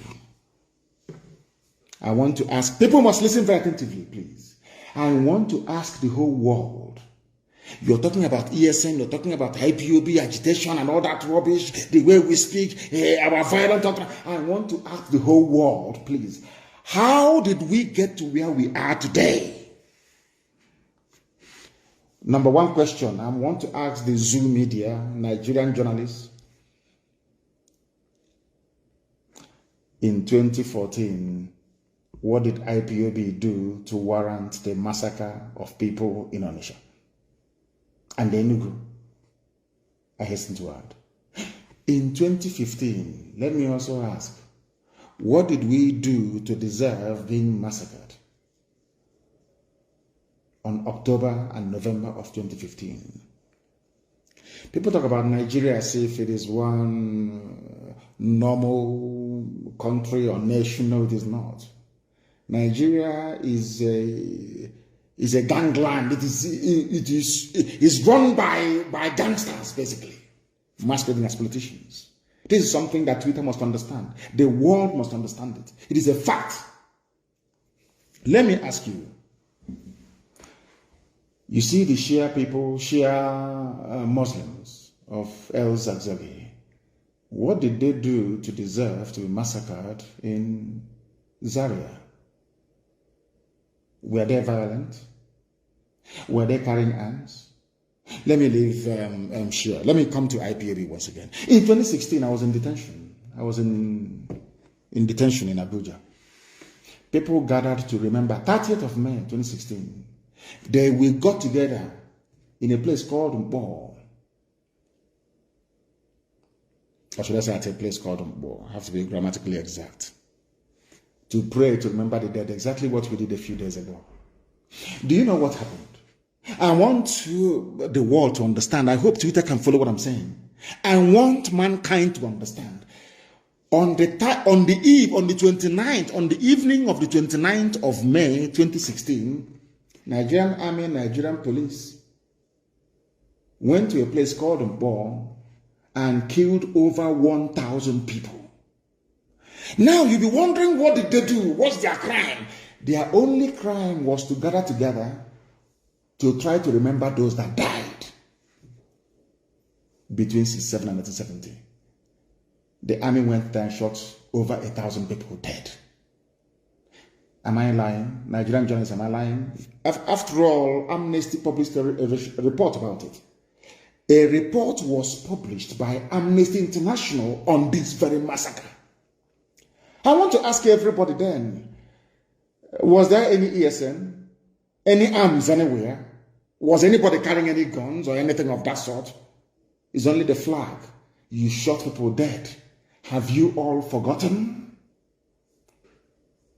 I want to ask, people must listen very attentively, please. I want to ask the whole world. You're talking about ESN, you're talking about IPOB agitation and all that rubbish, the way we speak, our violent. I want to ask the whole world, please. How did we get to where we are today? Number one question, I want to ask the Zoo media, Nigerian journalists. In 2014, what did IPOB do to warrant the massacre of people in Onitsha and the Enugu? I hasten to add. In 2015, let me also ask, what did we do to deserve being massacred on October and November of 2015? People talk about Nigeria as if it is one normal country or nation. No, it is not. Nigeria is a gangland. It is run by gangsters, basically, masquerading as politicians. This is something that Twitter must understand. The world must understand it. It is a fact. Let me ask you. You see the Shia people, Shia Muslims of El Zagzagi. What did they do to deserve to be massacred in Zaria? Were they violent? Were they carrying arms? Let me leave Shia. Let me come to IPOB once again. In 2016, I was in detention. I was in detention in Abuja. People gathered to remember 30th of May 2016. We got together in a place called Mbo. Or should I say at a place called Mbo? I have to be grammatically exact. To pray, to remember the dead, exactly what we did a few days ago. Do you know what happened? I want the world to understand. I hope Twitter can follow what I'm saying. I want mankind to understand. On the evening of the 29th of May 2016, Nigerian Army, Nigerian Police went to a place called Mbo and killed over 1,000 people. Now you'll be wondering, what did they do? What's their crime? Their only crime was to gather together to try to remember those that died between 1967 and 1970. The army went there and shot over 1,000 people dead. Am I lying? Nigerian journalists, am I lying? After all, Amnesty published a report about it. A report was published by Amnesty International on this very massacre. I want to ask everybody then, was there any ESN, any arms anywhere? Was anybody carrying any guns or anything of that sort? It's only the flag. You shot people dead. Have you all forgotten?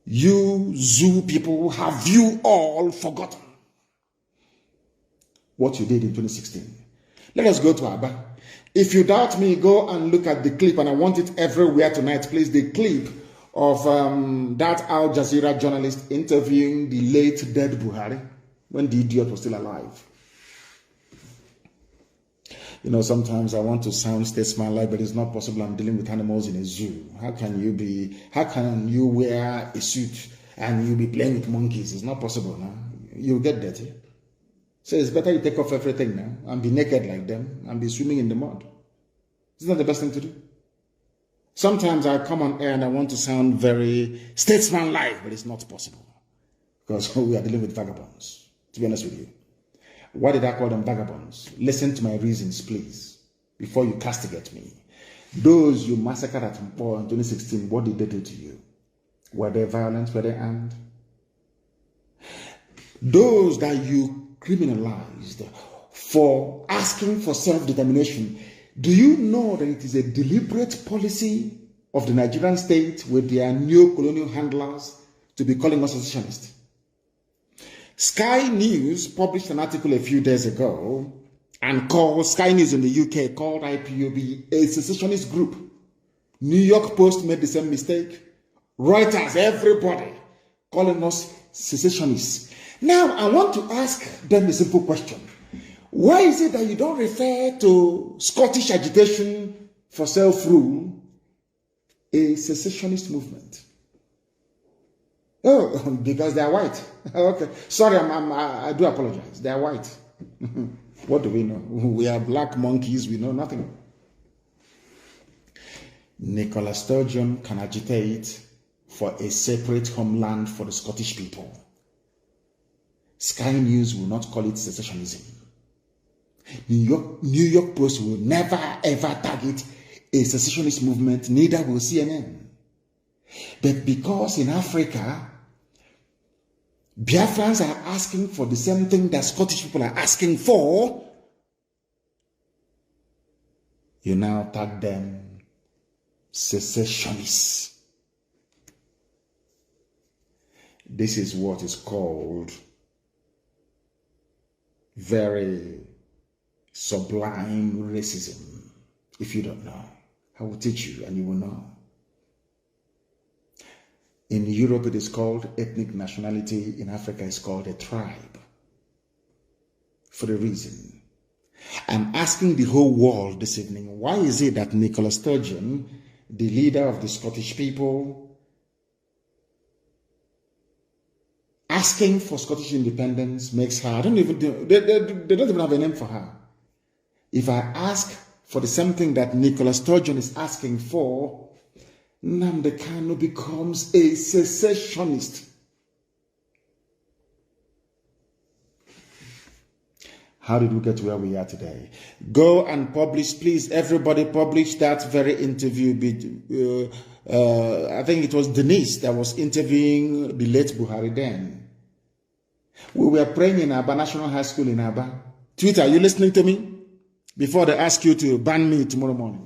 You zoo people, have you all forgotten what you did in 2016? Let us go to Aba. If you doubt me, go and look at the clip, and I want it everywhere tonight, please. The clip of that Al Jazeera journalist interviewing the late dead Buhari when the idiot was still alive. You know, sometimes I want to sound statesman-like, but it's not possible. I'm dealing with animals in a zoo. How can you wear a suit and you be playing with monkeys? It's not possible now. You'll get dirty. So it's better you take off everything now and be naked like them and be swimming in the mud. Isn't that the best thing to do? Sometimes I come on air and I want to sound very statesman-like, but it's not possible because we are dealing with vagabonds, to be honest with you. Why did I call them vagabonds? Listen to my reasons, please, before you castigate me. Those you massacred at Mpo in 2016, what did they do to you? Were they violent? Were they armed? Those that you criminalized for asking for self-determination, do you know that it is a deliberate policy of the Nigerian state with their neo-colonial handlers to be calling us secessionists? Sky News published an article a few days ago and called Sky News in the UK called IPOB a secessionist group. New York Post made the same mistake. Reuters, everybody calling us secessionists. Now, I want to ask them a simple question. Why is it that you don't refer to Scottish agitation for self-rule a secessionist movement? Oh, because they are white. Okay. Sorry, I do apologize. They are white. What do we know? We are black monkeys. We know nothing. Nicola Sturgeon can agitate for a separate homeland for the Scottish people. Sky News will not call it secessionism. New York Post will never ever target a secessionist movement, neither will CNN. But because in Africa, Biafrans are asking for the same thing that Scottish people are asking for, you now tag them secessionists. This is what is called very sublime racism. If you don't know, I will teach you and you will know. In Europe, it is called ethnic nationality. In Africa, it's called a tribe. For a reason. I'm asking the whole world this evening, why is it that Nicola Sturgeon, the leader of the Scottish people, asking for Scottish independence makes her, they don't even have a name for her. If I ask for the same thing that Nicola Sturgeon is asking for, Nnamdi Kanu becomes a secessionist. How did we get to where we are today? Go and publish, please, everybody publish that very interview. I think it was Denise that was interviewing the late Buhari then. We were praying in Aba, National High School in Aba. Twitter, are you listening to me? Before they ask you to ban me tomorrow morning.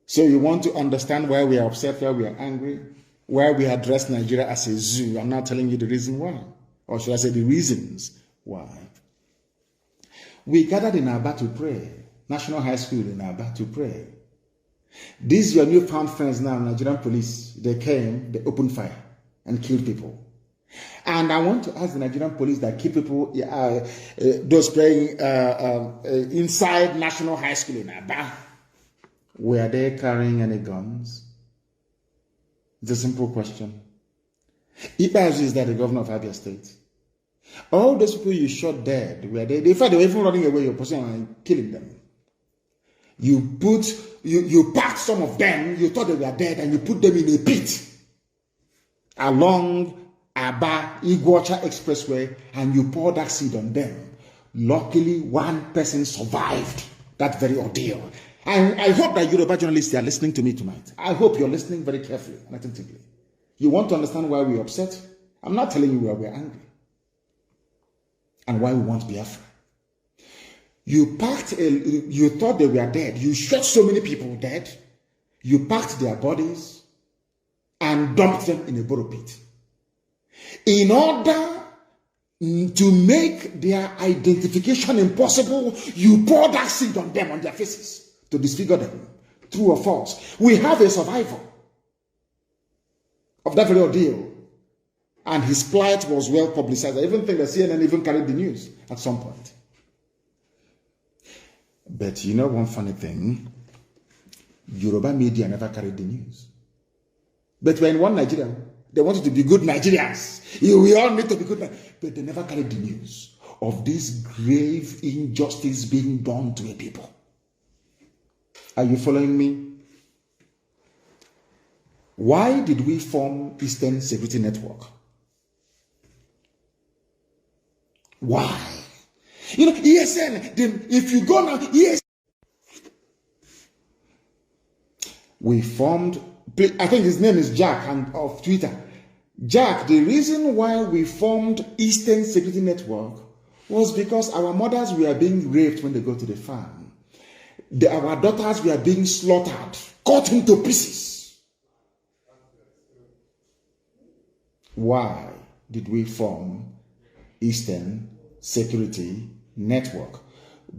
So you want to understand why we are upset, why we are angry, why we address Nigeria as a zoo. I'm not telling you the reason why. Or should I say the reasons why. We gathered in Aba to pray. National High School in Aba to pray. These your newfound friends now, Nigerian police, they came, they opened fire and killed people. And I want to ask the Nigerian police that kill people, those praying inside National High School in Aba, were they carrying any guns? It's a simple question. Ibazu is that the governor of Abia State. All those people you shot dead, were they? In fact, they were even running away, your person and killing them. You packed some of them, you thought they were dead, and you put them in a pit along Aba Iguacha Expressway, and you poured that seed on them. Luckily, one person survived that very ordeal. I hope that Yoruba journalists are listening to me tonight. I hope you're listening very carefully and attentively. You want to understand why we're upset? I'm not telling you why we're angry and why we want Biafra. You thought they were dead. You shot so many people dead. You packed their bodies and dumped them in a borrow pit. In order to make their identification impossible, you poured acid on them, on their faces, to disfigure them. True or false? We have a survivor of that very ordeal, and his plight was well publicized. I even think that CNN even carried the news at some point. But you know one funny thing? Yoruba media never carried the news. But we're in one Nigeria. They wanted to be good Nigerians. We all need to be good. But they never carried the news of this grave injustice being done to a people. Are you following me? Why did we form Eastern Security Network? Why? You know, ESN, if you go now, ESN. We formed, I think his name is Jack and of Twitter. Jack, the reason why we formed Eastern Security Network was because our mothers were being raped when they go to the farm. Our daughters were being slaughtered, cut into pieces. Why did we form Eastern Security Network?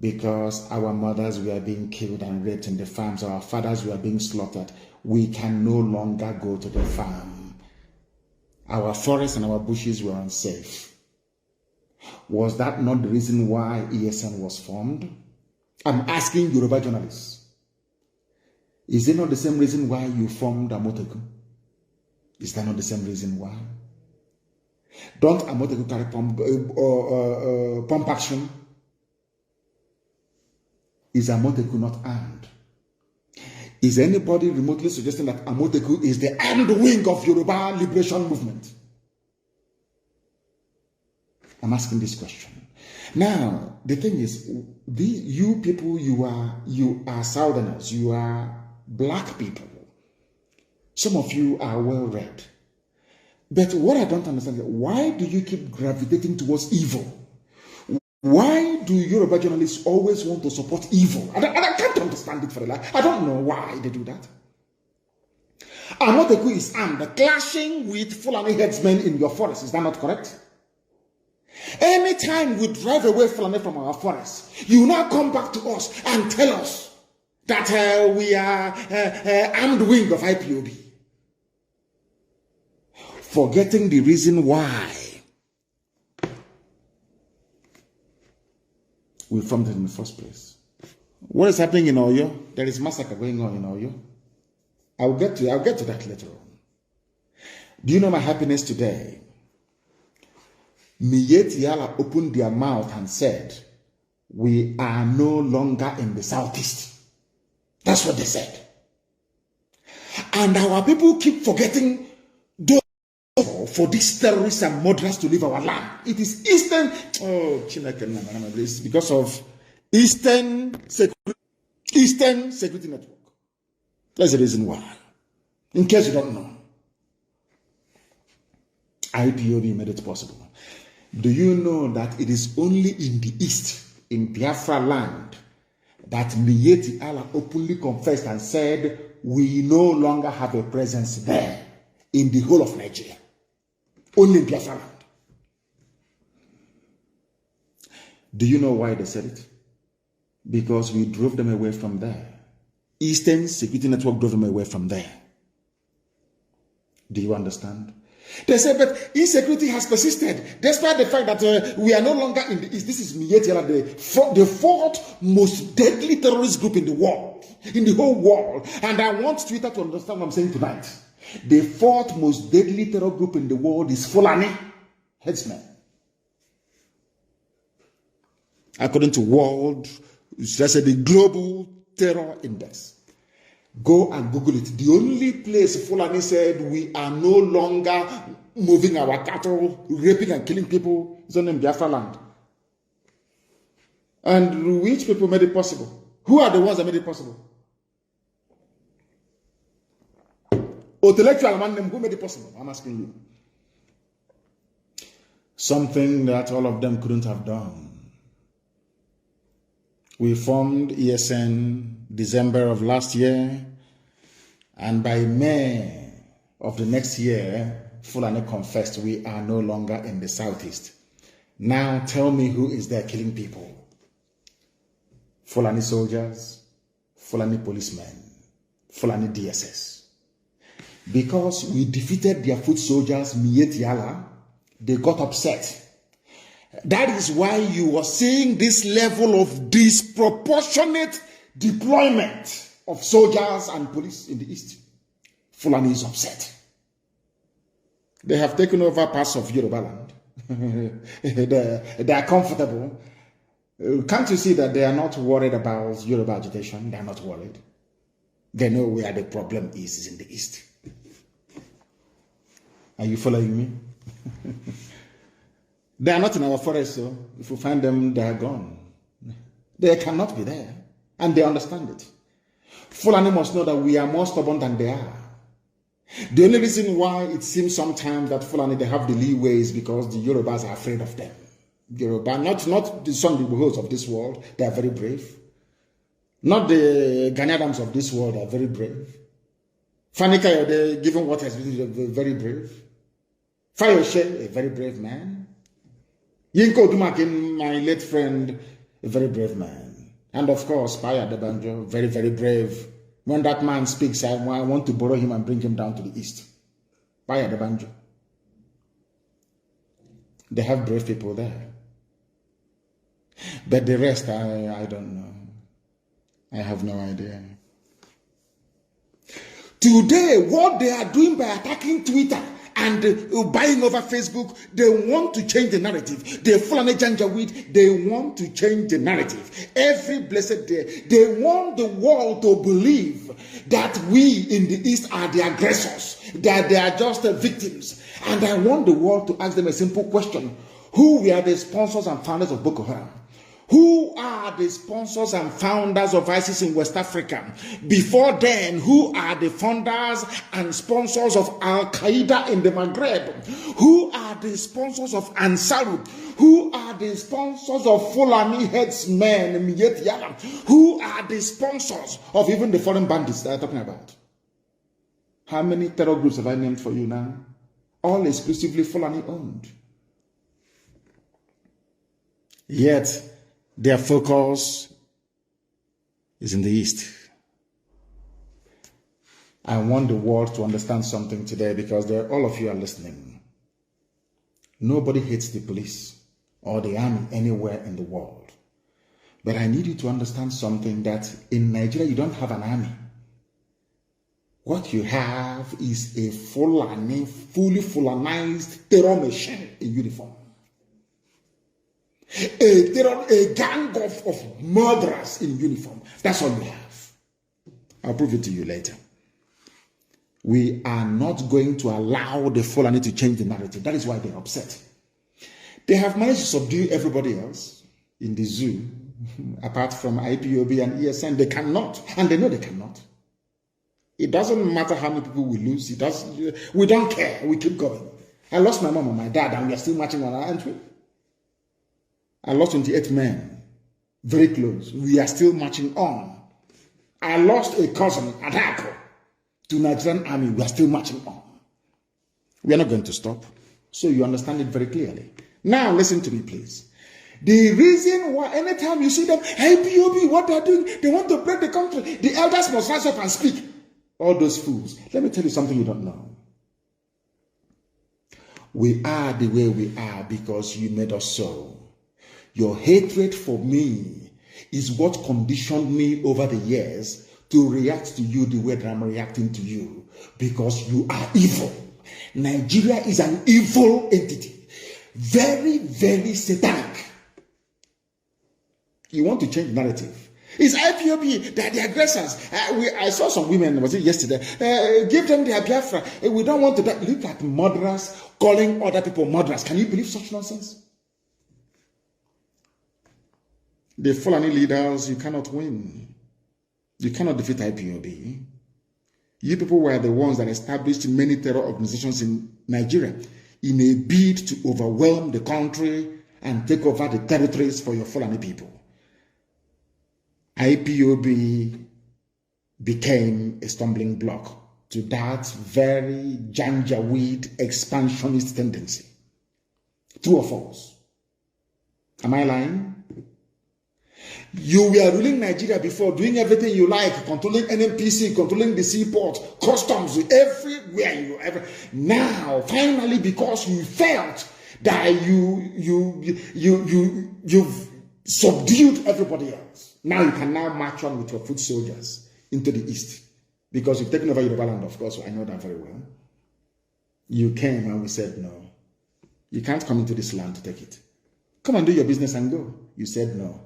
Because our mothers were being killed and raped in the farms, our fathers were being slaughtered. We can no longer go to the farm. Our forests and our bushes were unsafe. Was that not the reason why ESN was formed? I'm asking Yoruba journalists. Is it not the same reason why you formed Amoteku? Is that not the same reason why? Don't Amoteku carry pump action? Is Amoteku not armed? Is anybody remotely suggesting that Amoteku is the armed wing of Yoruba liberation movement? I'm asking this question. Now, the thing is, you people, you are Southerners, you are black people. Some of you are well read. But what I don't understand is, why do you keep gravitating towards evil? Why do Yoruba journalists always want to support evil? I can't understand it for the life. I don't know why they do that. Amoteku is armed, clashing with Fulani headsmen in your forest. Is that not correct? Anytime we drive away Fulani from our forest, you now come back to us and tell us that we are armed wing of IPOB. Forgetting the reason why we formed it in the first place. What is happening in Oyo? There is massacre going on in Oyo. I'll get to that later on. Do you know my happiness today? Miyetti Allah opened their mouth and said, we are no longer in the southeast. That's what they said. And our people keep forgetting for these terrorists and murderers to leave our land. It is Eastern, it's because of Eastern Security Network. That's the reason why. In case you don't know, IPOB made it possible. Do you know that it is only in the East, in Biafra land, that Miyetti Allah openly confessed and said, we no longer have a presence there in the whole of Nigeria. Only in Biafra land. Do you know why they said it? Because we drove them away from there. Eastern Security Network drove them away from there. Do you understand? They said, but insecurity has persisted, despite the fact that we are no longer in the East. This is Miyetti Allah, the fourth most deadly terrorist group in the world, in the whole world. And I want Twitter to understand what I'm saying tonight. The fourth most deadly terror group in the world is Fulani headsmen. According to the Global Terror Index. Go and Google it. The only place Fulani said we are no longer moving our cattle, raping and killing people is on in Biafra land. And which people made it possible? Who are the ones that made it possible? Intellectual man, who made it possible? I'm asking you. Something that all of them couldn't have done. We formed ESN December of last year, and by May of the next year, Fulani confessed we are no longer in the southeast. Now tell me who is there killing people? Fulani soldiers, Fulani policemen, Fulani DSS. Because we defeated their foot soldiers, Mietiala, they got upset. That is why you are seeing this level of disproportionate deployment of soldiers and police in the east. Fulani is upset. They have taken over parts of Yoruba land. they are comfortable. Can't you see that they are not worried about Yoruba agitation? They are not worried. They know where the problem is in the east. Are you following me? They are not in our forest, so if we find them, they are gone. They cannot be there, and they understand it. Fulani must know that we are more stubborn than they are. The only reason why it seems sometimes that Fulani, they have the leeway is because the Yorubas are afraid of them. Yoruba, not the Sunday Buhos of this world, they are very brave. Not the Ghanaians of this world are very brave. Fanika, given what has been very brave. Fayoshe, a very brave man. Yinko Dumakin, my late friend, a very brave man. And of course, Paya Debanjo, very, very brave. When that man speaks, I want to borrow him and bring him down to the east. Paya Debanjo. They have brave people there. But the rest, I don't know. I have no idea. Today, what they are doing by attacking Twitter and buying over Facebook, they want to change the narrative. The Fulani Janjaweed, they want to change the narrative. Every blessed day, they want the world to believe that we in the East are the aggressors, that they are just the victims. And I want the world to ask them a simple question. Who were the sponsors and founders of Boko Haram? Who are the sponsors and founders of ISIS in West Africa? Before then, who are the founders and sponsors of Al-Qaeda in the Maghreb? Who are the sponsors of Ansarut? Who are the sponsors of Fulani headsmen, Miyet Yala? Who are the sponsors of even the foreign bandits that I'm talking about? How many terror groups have I named for you now? All exclusively Fulani owned. Yet, their focus is in the East. I want the world to understand something today because all of you are listening. Nobody hates the police or the army anywhere in the world. But I need you to understand something, that in Nigeria you don't have an army. What you have is a fully Fulanized terror machine in uniform. A gang of murderers in uniform. That's all you have. I'll prove it to you later. We are not going to allow the Fulani to change the narrative. That is why they're upset. They have managed to subdue everybody else in the zoo, apart from IPOB and ESN. They cannot, and they know they cannot. It doesn't matter how many people we lose. We don't care. We keep going. I lost my mom and my dad, and we are still marching on our entry. I lost 28 men, very close. We are still marching on. I lost a cousin, Adako, to Nigerian army. We are still marching on. We are not going to stop. So you understand it very clearly. Now listen to me, please. The reason why anytime you see them, IPOB, what they're doing, they want to break the country. The elders must rise up and speak. All those fools. Let me tell you something you don't know. We are the way we are because you made us so. Your hatred for me is what conditioned me over the years to react to you the way that I'm reacting to you, because you are evil. Nigeria is an evil entity. Very, very satanic. You want to change the narrative. It's IPOB, they're the aggressors. I saw some women, was it yesterday? Give them their Biafra. We don't want to die. Look at murderers calling other people murderers. Can you believe such nonsense? The Fulani leaders, you cannot win. You cannot defeat IPOB. You people were the ones that established many terror organizations in Nigeria in a bid to overwhelm the country and take over the territories for your Fulani people. IPOB became a stumbling block to that very janjaweed expansionist tendency. True or false? Am I lying? You were ruling Nigeria before, doing everything you like, controlling NNPC, controlling the seaport, customs, everywhere you ever. Now, finally, because you felt that you've subdued everybody else, now you can now march on with your foot soldiers into the east. Because you've taken over Yoruba land, of course, so I know that very well. You came and we said, no, you can't come into this land to take it. Come and do your business and go. You said no.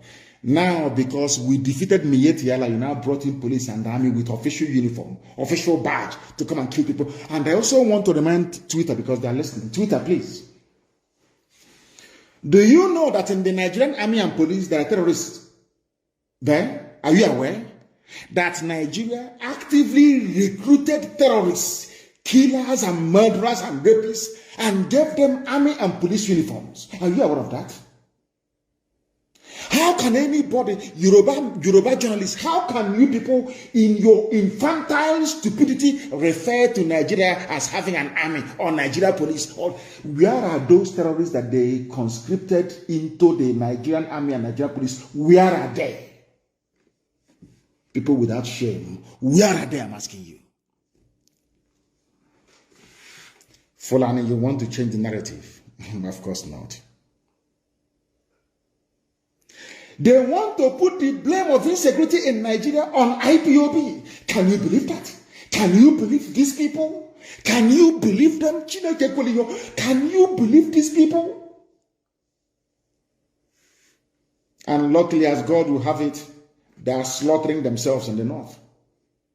Now, because we defeated Mietiala, you now brought in police and army with official uniform, official badge to come and kill people. And I also want to remind Twitter, because they are listening. Twitter, please. Do you know that in the Nigerian army and police, there are terrorists there? Are you aware that Nigeria actively recruited terrorists, killers and murderers and rapists, and gave them army and police uniforms? Are you aware of that? How can anybody, Yoruba journalists, how can you people in your infantile stupidity refer to Nigeria as having an army or Nigeria police? Or where are those terrorists that they conscripted into the Nigerian army and Nigerian police? Where are they? People without shame, where are they? I'm asking you. Fulani, you want to change the narrative? Of course not. They want to put the blame of insecurity in Nigeria on IPOB. Can you believe that? Can you believe these people? Can you believe them? Can you believe these people? And luckily, as God will have it, they are slaughtering themselves in the north.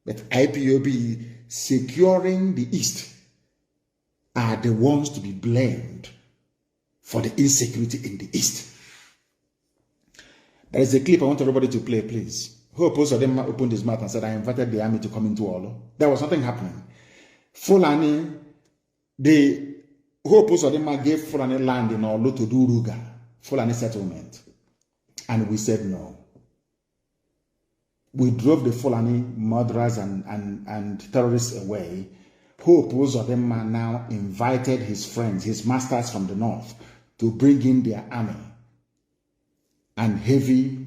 But IPOB securing the east are the ones to be blamed for the insecurity in the east. There is a clip I want everybody to play, please. Hope most of them opened his mouth and said, I invited the army to come into Olo. There was nothing happening. Fulani, the Hope most of them gave Fulani land in Olo to do Ruga, Fulani settlement. And we said no. We drove the Fulani murderers and terrorists away. Hope most of them now invited his friends, his masters from the north, to bring in their army and heavy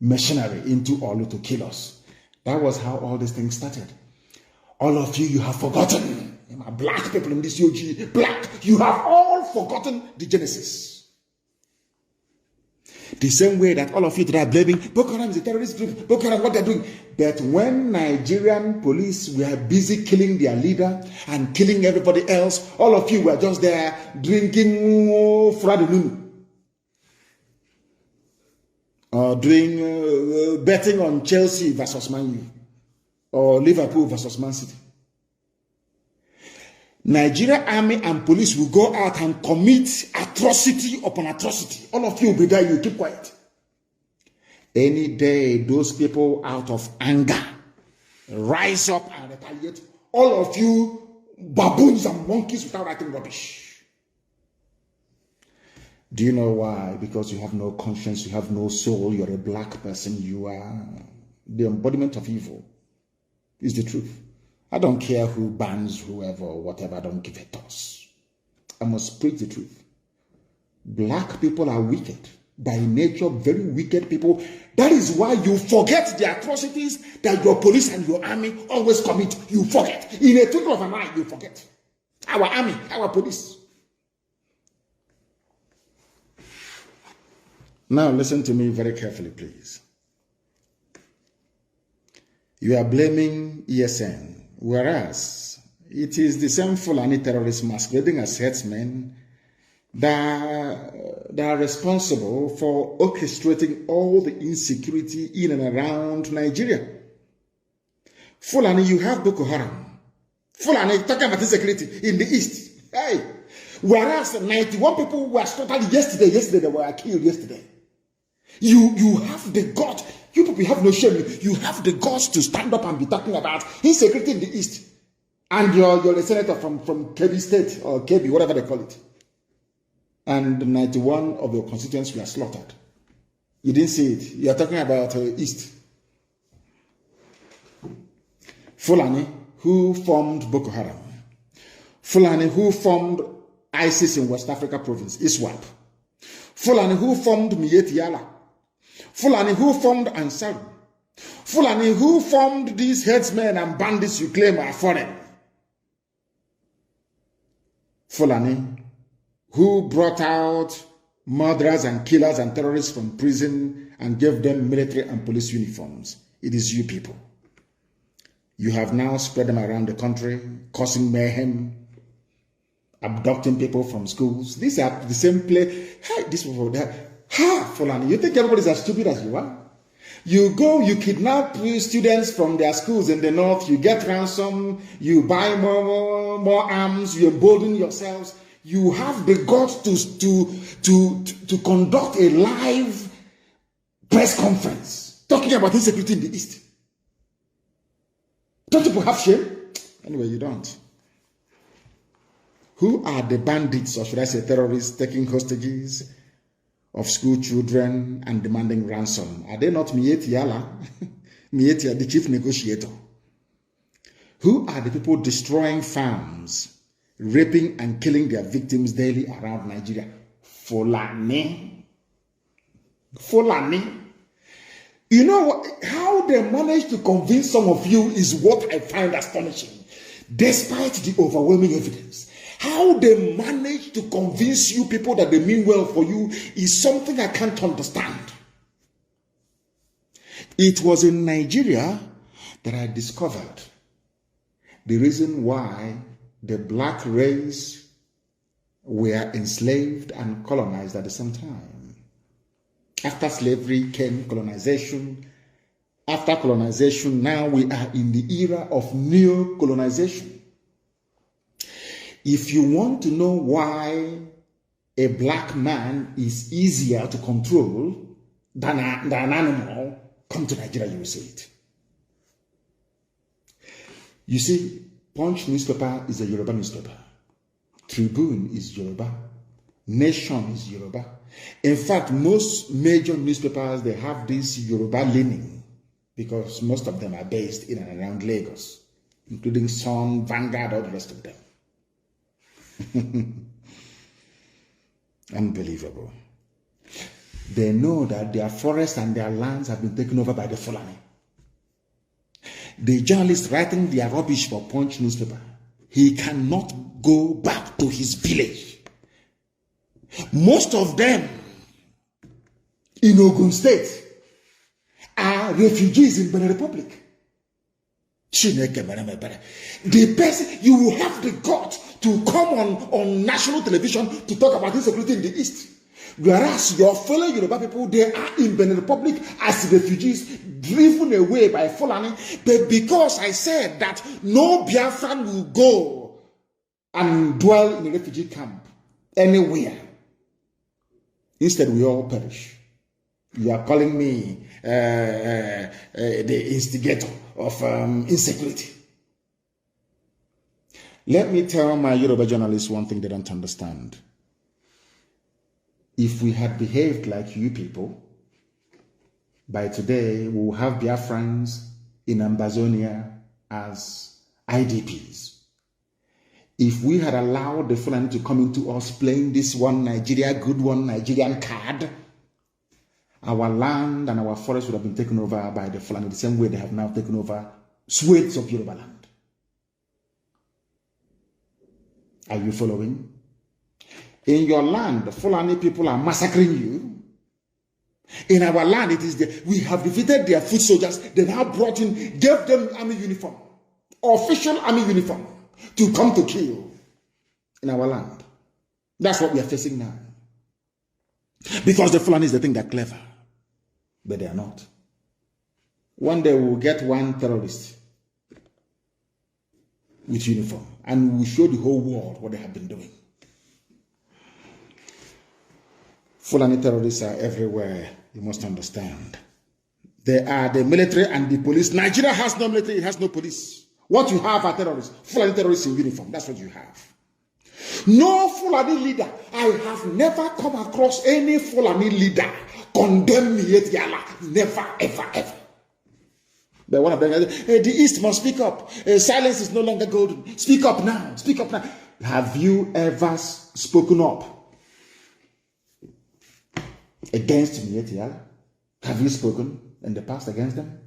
machinery into Olu to kill us. That was how all these things started. All of you, you have forgotten. Black people in this UG, black, you have all forgotten the Genesis. The same way that all of you today are blaming Boko Haram is a terrorist group, Boko Haram, what they're doing. But when Nigerian police were busy killing their leader and killing everybody else, all of you were just there drinking Fradununu. Or doing betting on Chelsea versus Man U, or Liverpool versus Man City. Nigeria army and police will go out and commit atrocity upon atrocity. All of you will be there, you keep quiet. Any day, those people out of anger rise up and retaliate. All of you baboons and monkeys without writing rubbish. Do you know why? Because you have no conscience, you have no soul, you're a black person, you are the embodiment of evil. Is the truth. I don't care who bans whoever or whatever, I don't give a toss. I must preach the truth. Black people are wicked. By nature, very wicked people. That is why you forget the atrocities that your police and your army always commit. You forget. In a twinkle of an eye, you forget. Our army, our police. Now listen to me very carefully, please. You are blaming ESN, whereas it is the same Fulani terrorists masquerading as headsmen that are responsible for orchestrating all the insecurity in and around Nigeria. Fulani, you have Boko Haram. Fulani, talking about insecurity in the east. Hey, whereas 91 people were slaughtered yesterday they were killed yesterday. You have the gut. You people have no shame. You have the guts to stand up and be talking about insecurity in the East. And you're a senator from Kebbi State or Kebbi, whatever they call it. And 91 of your constituents were slaughtered. You didn't see it. You are talking about East. Fulani, who formed Boko Haram. Fulani, who formed ISIS in West Africa province, ISWAP. Fulani, who formed Miyetti Yala. Fulani, who formed Ansar. Fulani, who formed these headsmen and bandits you claim are foreign. Fulani, who brought out murderers and killers and terrorists from prison and gave them military and police uniforms. It is you people. You have now spread them around the country, causing mayhem, abducting people from schools. These are the same place. Hi, this people there. Ha, Fulani, you think everybody's as stupid as you are? You go, you kidnap students from their schools in the north, you get ransom, you buy more arms, you embolden yourselves. You have the guts to conduct a live press conference talking about insecurity in the East. Don't people have shame? Anyway, you don't. Who are the bandits, or should I say terrorists, taking hostages of school children and demanding ransom? Are they not Miyetti Yala? Miyetti, the chief negotiator. Who are the people destroying farms, raping and killing their victims daily around Nigeria? Fulani. Fulani. You know what? How they manage to convince some of you is what I find astonishing. Despite the overwhelming evidence, how they manage to convince you people that they mean well for you is something I can't understand. It was in Nigeria that I discovered the reason why the black race were enslaved and colonized at the same time. After slavery came colonization. After colonization, now we are in the era of neo-colonization. If you want to know why a black man is easier to control than an animal, come to Nigeria, you will see it. You see, Punch newspaper is a Yoruba newspaper. Tribune is Yoruba. Nation is Yoruba. In fact, most major newspapers, they have this Yoruba leaning because most of them are based in and around Lagos, including Sun, Vanguard, all the rest of them. Unbelievable. They know that their forests and their lands have been taken over by the Fulani. The journalist writing their rubbish for Punch newspaper, he cannot go back to his village. Most of them in Ogun State are refugees in Benin Republic. The person, you will have the guts to come on national television to talk about insecurity in the East. Whereas your fellow Yoruba people, they are in Benin Republic as refugees, driven away by Fulani. But because I said that no Biafran will go and dwell in a refugee camp anywhere, instead we all perish. You are calling me the instigator of insecurity. Let me tell my Yoruba journalists one thing they don't understand. If we had behaved like you people, by today we will have Biafrans in Ambazonia as IDPs. If we had allowed the Fulani to come into us playing this one Nigeria, good one Nigerian card, our land and our forests would have been taken over by the Fulani the same way they have now taken over swathes of Yoruba land. Are you following? In your land, the Fulani people are massacring you. In our land, it is we have defeated their foot soldiers. They now brought in, gave them army uniform, official army uniform, to come to kill in our land. That's what we are facing now. Because the Fulanis, they think they're clever, but they are not. One day we will get one terrorist with uniform, and we will show the whole world what they have been doing. Fulani terrorists are everywhere, you must understand. They are the military and the police. Nigeria has no military, it has no police. What you have are terrorists, Fulani terrorists in uniform. That's what you have. No Fulani leader. I have never come across any Fulani leader condemn me yet, Yala. Never, ever, ever. But one of them, the East must speak up. Silence is no longer golden. Speak up now. Speak up now. Have you ever spoken up against me yet, Yala? Have you spoken in the past against them?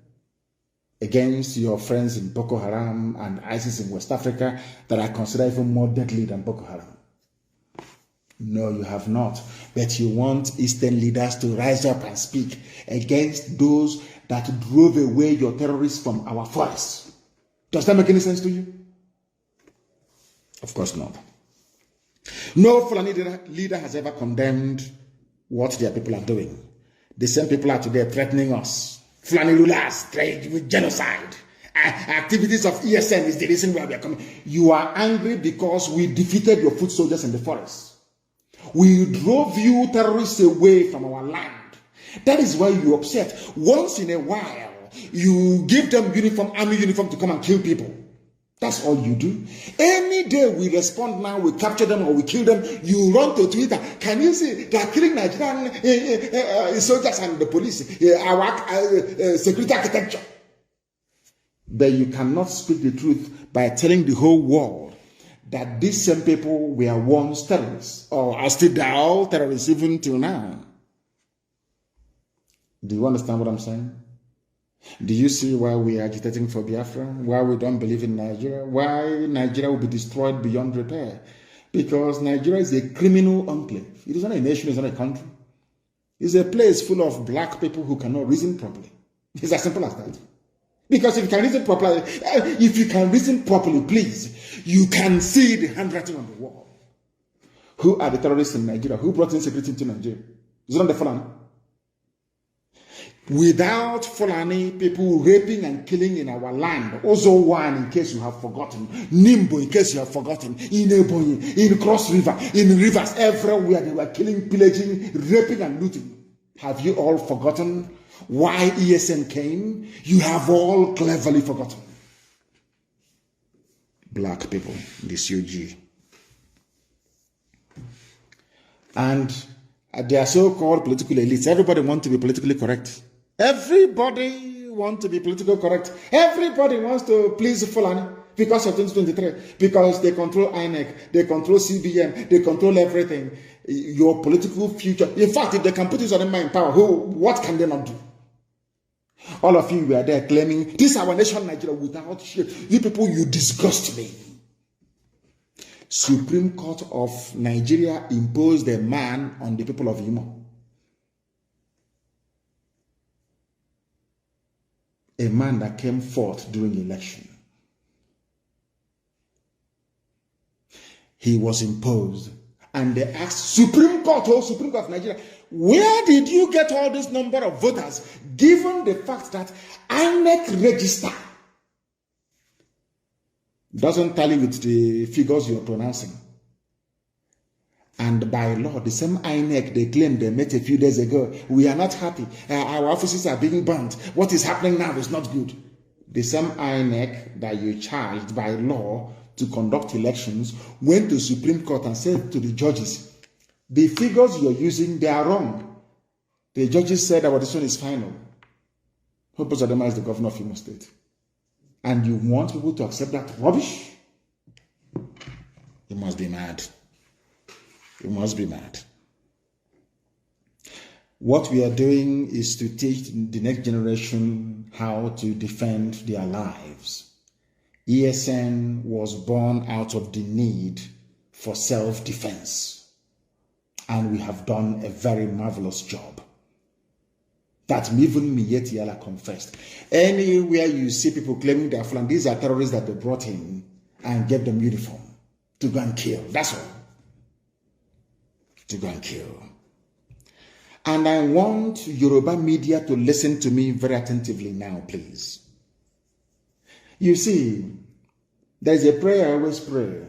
Against your friends in Boko Haram and ISIS in West Africa that are considered even more deadly than Boko Haram? No, you have not. But you want Eastern leaders to rise up and speak against those that drove away your terrorists from our forests. Does that make any sense to you? Of course not. No Fulani leader has ever condemned what their people are doing. The same people are today threatening us. Fulani rulers, trade with genocide. Activities of ESN is the reason why we are coming. You are angry because we defeated your foot soldiers in the forest. We drove you terrorists away from our land. That is why you're upset. Once in a while, you give them uniform, army uniform to come and kill people. That's all you do. Any day we respond now, we capture them or we kill them, you run to Twitter. Can you see they are killing Nigerian soldiers and the police, our security architecture? But you cannot speak the truth by telling the whole world that these same people were once terrorists or are still all terrorists even till now. Do you understand what I'm saying? Do you see why we are agitating for Biafra? Why we don't believe in Nigeria? Why Nigeria will be destroyed beyond repair? Because Nigeria is a criminal enclave. It is not a nation, it's not a country. It's a place full of black people who cannot reason properly. It's as simple as that. Because if you can reason properly, please, you can see the handwriting on the wall. Who are the terrorists in Nigeria? Who brought insecurity into Nigeria? Is it not the Fulani? Without Fulani people raping and killing in our land, Ozo1 in case you have forgotten, Nimbo in case you have forgotten, in Ebonyi, in Cross River, in rivers, everywhere they were killing, pillaging, raping and looting. Have you all forgotten why ESN came? You have all cleverly forgotten. Black people, the COG. And they are so-called political elites. Everybody wants to be politically correct. Everybody wants to be politically correct. Everybody wants to please Fulani because of 2023. Because they control INEC, they control CBN, they control everything. Your political future. In fact, if they can put you on in power, what can they not do? All of you were there claiming, this is our nation, Nigeria, without shit. You people, you disgust me. Supreme Court of Nigeria imposed a ban on the people of Imo. A man that came forth during the election. He was imposed. And they asked Supreme Court of Nigeria, where did you get all this number of voters, given the fact that INEC register doesn't tally with the figures you're pronouncing? And by law, the same INEC they claimed they met a few days ago, we are not happy. Our offices are being burnt. What is happening now is not good. The same INEC that you charged by law to conduct elections went to Supreme Court and said to the judges, the figures you're using, they are wrong. The judges said that this one is final. Hope Adama is the governor of Imo State. And you want people to accept that rubbish? You must be mad. You must be mad. What we are doing is to teach the next generation how to defend their lives. ESN was born out of the need for self-defense. And we have done a very marvelous job. That even Miyetti Yala confessed. Anywhere you see people claiming they are Fulani, these are terrorists that they brought in and gave them uniform to go and kill. That's all. To go and kill. And I want Yoruba media to listen to me very attentively now, please. You see, there's a prayer I always pray,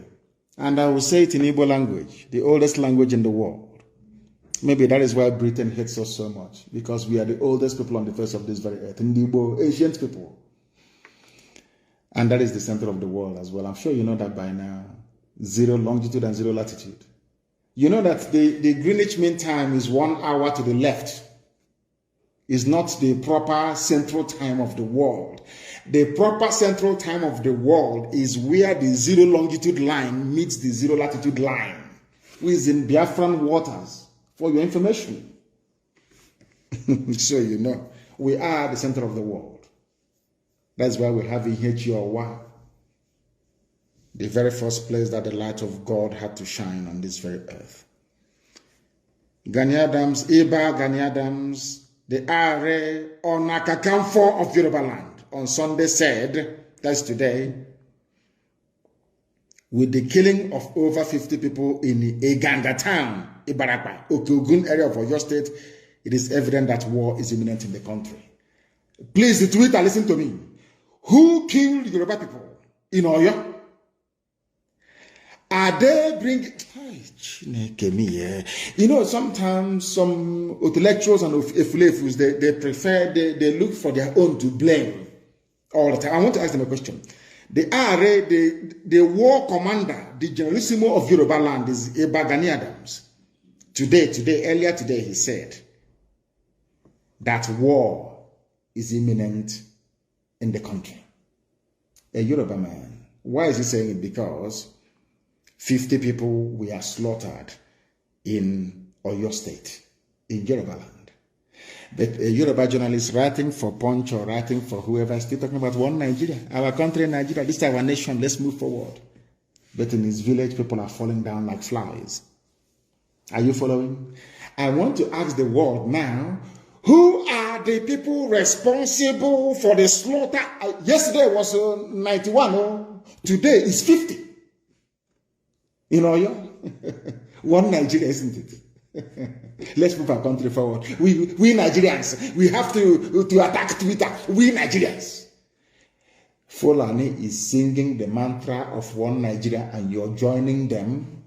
and I will say it in Igbo language, the oldest language in the world. Maybe that is why Britain hates us so much, because we are the oldest people on the face of this very earth, Ndibo, ancient people. And that is the center of the world as well. I'm sure you know that by now. 0 longitude and 0 latitude. You know that the Greenwich Mean Time is 1 hour to the left. It's not the proper central time of the world. The proper central time of the world is where the 0 longitude line meets the 0 latitude line, which is in Biafran waters, for your information. So you know, we are the center of the world. That's why we have Ihechiowa, the very first place that the light of God had to shine on this very earth. Gani Adams, Iba Gani Adams, the Are Onakakamfo of Yoruba land, on Sunday said, that's today, with the killing of over 50 people in Eganga town, Ibarapa, Okogun area of Oyo State, it is evident that war is imminent in the country. Please, the Twitter, listen to me. Who killed Yoruba people in Oyo? Are they bringing... You know, sometimes some intellectuals and efulefus, they prefer, they look for their own to blame all the time. I want to ask them a question. The RA, the war commander, the generalissimo of Yoruba land is Eba Gani Adams. Earlier today, he said that war is imminent in the country. A Yoruba man. Why is he saying it? Because 50 people were slaughtered in Oyo State, in Yoruba land. But a Yoruba journalist writing for Punch or writing for whoever is still talking about one Nigeria, our country, Nigeria, this is our nation, let's move forward. But in his village, people are falling down like flies. Are you following? I want to ask the world now, who are the people responsible for the slaughter? Yesterday was 91, today is 50. In Oyo, one Nigeria, isn't it? Let's move our country forward. We Nigerians, we have to attack Twitter. We Nigerians. Fulani is singing the mantra of one Nigeria, and you're joining them,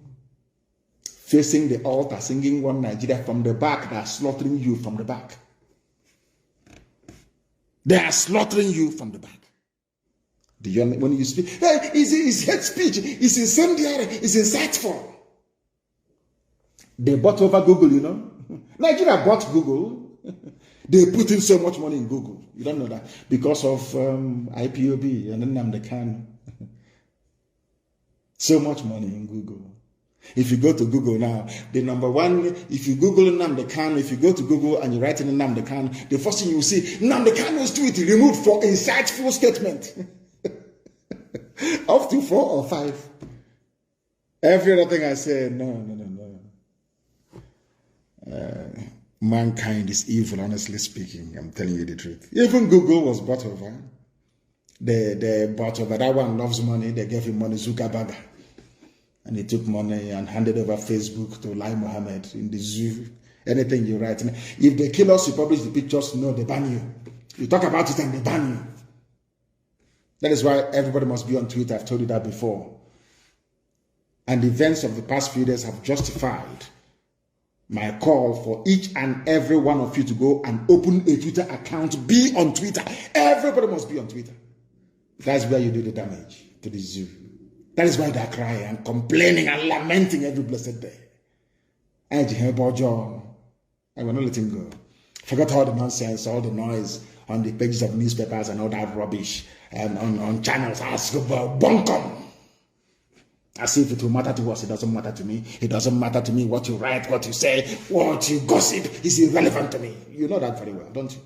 facing the altar, singing one Nigeria from the back. They are slaughtering you from the back. They are slaughtering you from the back. When you speak, hey, it's hate speech, it's incendiary, it's insightful. They bought over Google, you know. Nigeria bought Google. They put in so much money in Google. You don't know that. Because of IPOB and Nnamdi Kanu. So much money in Google. If you go to Google now, the number one, if you Google Nnamdi Kanu, if you go to Google and you write in Nnamdi Kanu, the first thing you will see, Nnamdi Kanu's tweet removed for insightful statement. Up to 4 or 5. Every other thing I say, no. Mankind is evil, honestly speaking. I'm telling you the truth. Even Google was bought over. They bought over. That one loves money. They gave him money, Zuckerberg. And he took money and handed over Facebook to Lai Mohammed in the zoo. Anything you write. If they kill us, you publish the pictures, no, they ban you. You talk about it and they ban you. That is why everybody must be on Twitter. I've told you that before. And the events of the past few days have justified my call for each and every one of you to go and open a Twitter account. Be on Twitter. Everybody must be on Twitter. That's where you do the damage to the zoo. That is why they're crying and complaining and lamenting every blessed day. I will not let him go. Forget all the nonsense, all the noise on the pages of newspapers and all that rubbish. And on channels, bunkum. As if it will matter to us. It doesn't matter to me. It doesn't matter to me what you write, what you say, what you gossip is irrelevant to me. You know that very well, don't you?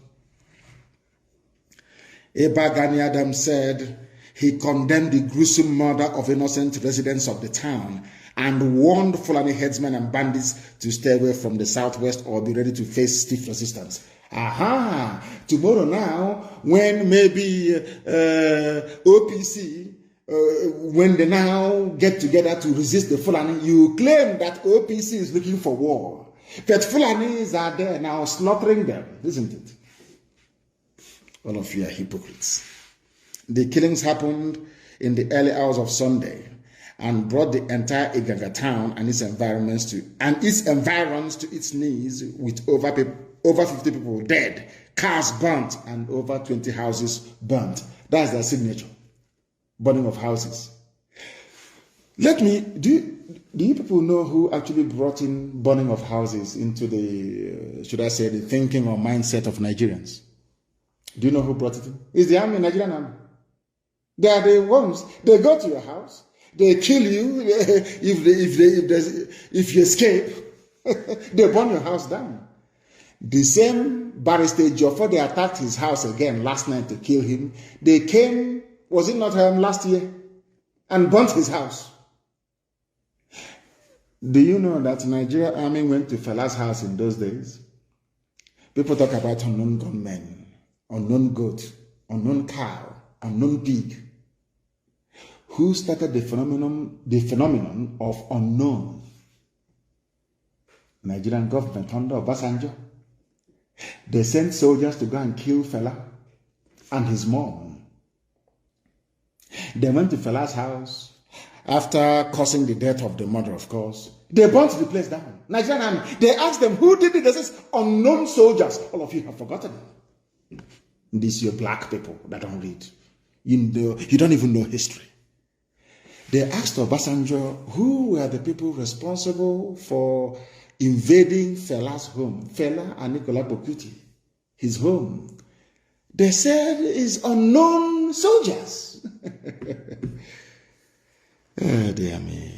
Eba Gani Adams said he condemned the gruesome murder of innocent residents of the town and warned Fulani headsmen and bandits to stay away from the southwest or be ready to face stiff resistance. Aha! Tomorrow now, when maybe OPC, when they now get together to resist the Fulani, you claim that OPC is looking for war. But Fulanis are there now slaughtering them, isn't it? All of you are hypocrites. The killings happened in the early hours of Sunday, and brought the entire Igaga town and its environs to its knees, with over 50 people dead, cars burnt, and over 20 houses burnt. That's their signature. Burning of houses. Do you people know who actually brought in burning of houses into the, should I say, the thinking or mindset of Nigerians? Do you know who brought it in? It's the army, Nigerian army. They are the ones. They go to your house. They kill you if you escape. They burn your house down. The same Barrister Joffo, they attacked his house again last night to kill him. They came, was it not last year, and burnt his house. Do you know that Nigeria army went to Fela's house in those days? People talk about unknown gunmen, unknown goat, unknown cow, unknown pig. Who started the phenomenon of unknown? Nigerian government under Obasanjo. They sent soldiers to go and kill Fela and his mom. They went to Fela's house. After causing the death of the mother, of course, they burnt the place down. Nigerian army. They asked them, who did it? They said, unknown soldiers. All of you have forgotten. These are black people that don't read. You don't even know history. They asked Obasanjo, who were the people responsible for invading Fela's home? Fela and Nicolas Bokuti, his home. They said it's unknown soldiers. Oh, dear me.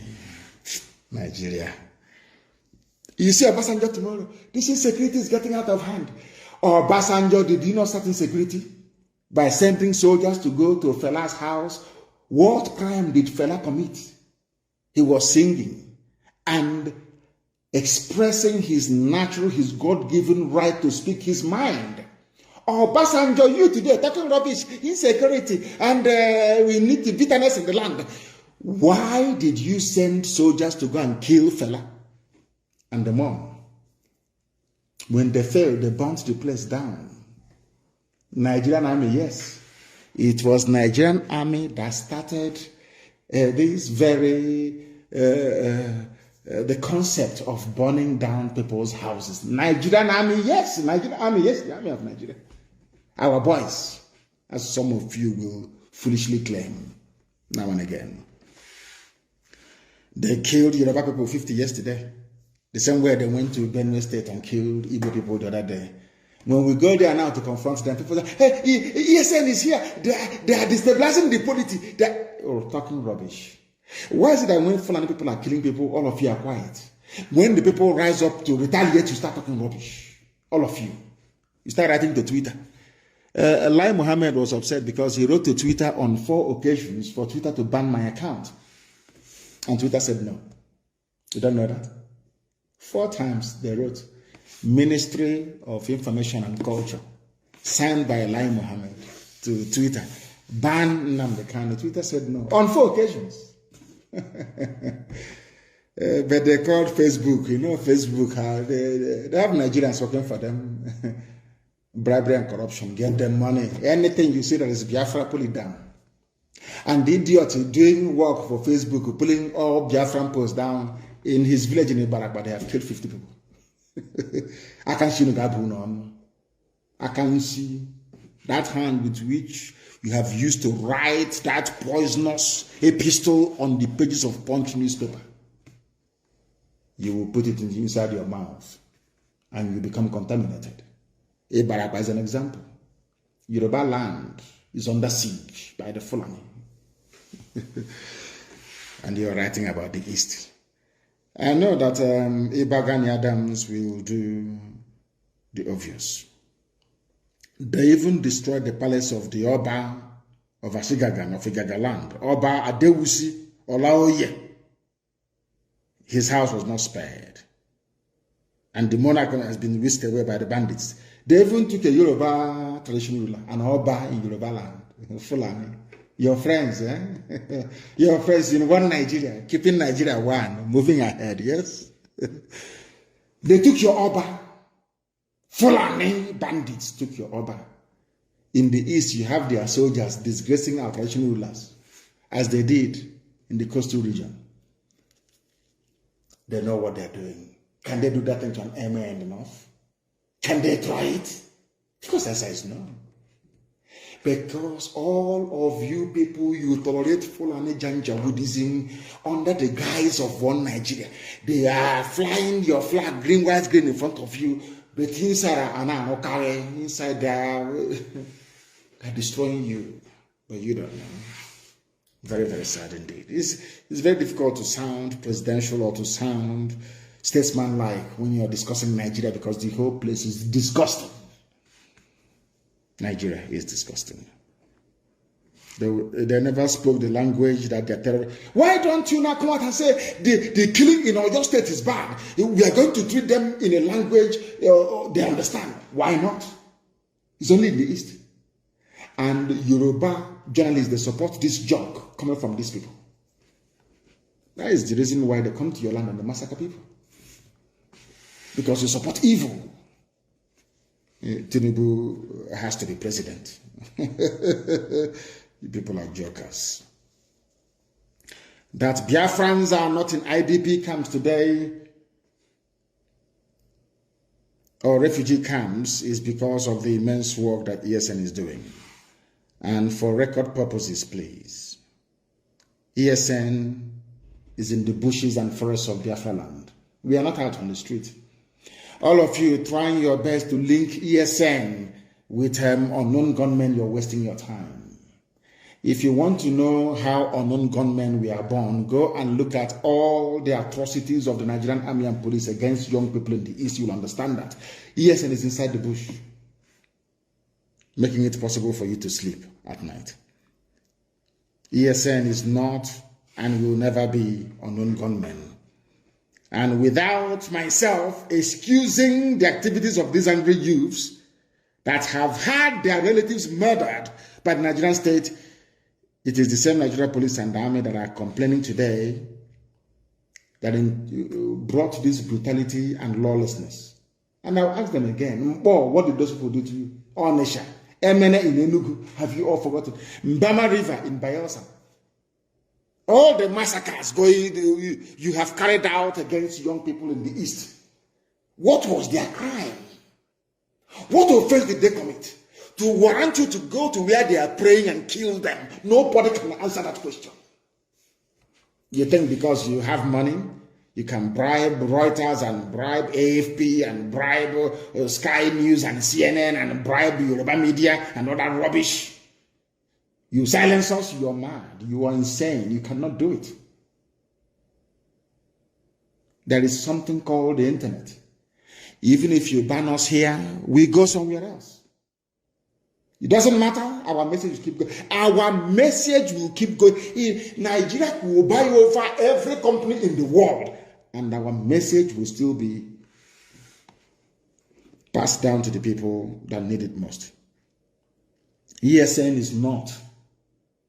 Nigeria. You see Obasanjo tomorrow. This insecurity is getting out of hand. Obasanjo, did he not start insecurity by sending soldiers to go to Fela's house? What crime did Fela commit? He was singing and expressing his natural, his God-given right to speak his mind. Obasanjo, you today talking rubbish, insecurity, and we need the bitterness in the land. Why did you send soldiers to go and kill Fela and the mom? When they failed, they burnt the place down. Nigerian army, yes. It was Nigerian army that started this very, the concept of burning down people's houses. Nigerian army, yes. Nigerian army, yes. The army of Nigeria. Our boys, as some of you will foolishly claim now and again. They killed Yoruba people 50 yesterday. The same way they went to Benue State and killed Igbo people the other day. When we go there now to confront them, people say, hey, ESN is here. They are destabilizing the polity. Oh, talking rubbish. Why is it that when Fulani people are killing people, all of you are quiet? When the people rise up to retaliate, you start talking rubbish. All of you. You start writing to Twitter. Lai Mohammed was upset because he wrote to Twitter on 4 occasions for Twitter to ban my account. And Twitter said no. You don't know that? 4 times they wrote, Ministry of Information and Culture, signed by Lai Mohammed to Twitter, ban Nnamdi Kanu. Twitter said no. On 4 occasions. But they called Facebook, you know, Facebook, they have Nigerians working for them. Bribery and corruption, get them money. Anything you see that is Biafra, pull it down. And the idiot doing work for Facebook, pulling all Biafran posts down in his village in Ibarak, but they have killed 50 people. I can see I can see that hand with which you have used to write that poisonous epistle on the pages of Punch newspaper. You will put it inside your mouth and you become contaminated. Ibarak is an example. Yoruba land is under siege by the Fulani. And you're writing about the East. I know that Ibagani Adams will do the obvious. They even destroyed the palace of the Oba of Ashigagan, of Igaga land. Oba Adewusi Olaoye. His house was not spared. And the monarch has been whisked away by the bandits. They even took a Yoruba traditional ruler, an Oba in Yoruba land, Fulani. Your friends, your friends in one Nigeria, keeping Nigeria one, moving ahead, yes? They took your Oba. Fulani bandits took your Oba. In the East, you have their soldiers disgracing our traditional rulers, as they did in the coastal region. They know what they're doing. Can they do that into an Emma and enough? Can they try it? Of course, the answer is no. Because all of you people, you tolerate Fulani Janja Buddhism under the guise of one Nigeria. They are flying your flag, green, white, green in front of you, but inside they're destroying you. But you don't know. Very, very sad indeed. It's very difficult to sound presidential or to sound statesman-like when you're discussing Nigeria because the whole place is disgusting. Nigeria is disgusting. They never spoke the language that they're terrorists. Why don't you now come out and say the killing in Oyo State is bad? We are going to treat them in a language they understand. Why not? It's only in the East. And Yoruba journalists, they support this junk coming from these people. That is the reason why they come to your land and they massacre people. Because you support evil. Tinubu has to be president. You people are jokers. That Biafrans are not in IDP camps today or refugee camps is because of the immense work that ESN is doing. And for record purposes, please, ESN is in the bushes and forests of Biafra land. We are not out on the street. All of you trying your best to link ESN with unknown gunmen, you're wasting your time. If you want to know how unknown gunmen were born, go and look at all the atrocities of the Nigerian army and police against young people in the East. You'll understand that. ESN is inside the bush, making it possible for you to sleep at night. ESN is not and will never be unknown gunmen. And without myself excusing the activities of these angry youths that have had their relatives murdered by the Nigerian state, it is the same Nigerian police and army that are complaining today that brought this brutality and lawlessness. And I'll ask them again, oh, what did those people do to you? Onisha, Emene in Enugu, have you all forgotten? Mbama River in Bayelsa. All the massacres you have carried out against young people in the East. What was their crime? What offense did they commit to warrant you to go to where they are praying and kill them? Nobody can answer that question. You think because you have money, you can bribe Reuters and bribe AFP and bribe Sky News and CNN and bribe Yoruba media and all that rubbish. You silence us, you are mad, you are insane, you cannot do it. There is something called the internet. Even if you ban us here, we go somewhere else. It doesn't matter, our message will keep going. Our message will keep going. Nigeria will buy over every company in the world, and our message will still be passed down to the people that need it most. ESN is not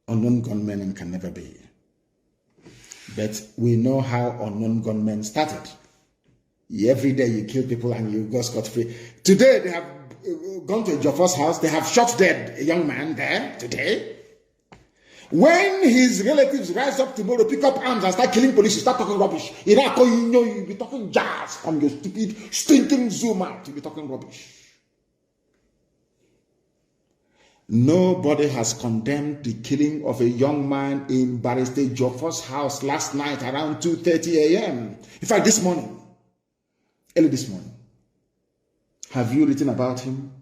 unknown gunmen and can never be. But we know how unknown gunmen started. Every day you kill people and you go scot-free. Today they have gone to Jofa's house. They have shot dead a young man there today. When his relatives rise up tomorrow, pick up arms and start killing police, you start talking rubbish. You'll be talking jazz from your stupid, stinking Zoom out. You'll be talking rubbish. Nobody has condemned the killing of a young man in Barrister Jofa's house last night around 2:30 a.m. In fact, this morning, early this morning. Have you written about him?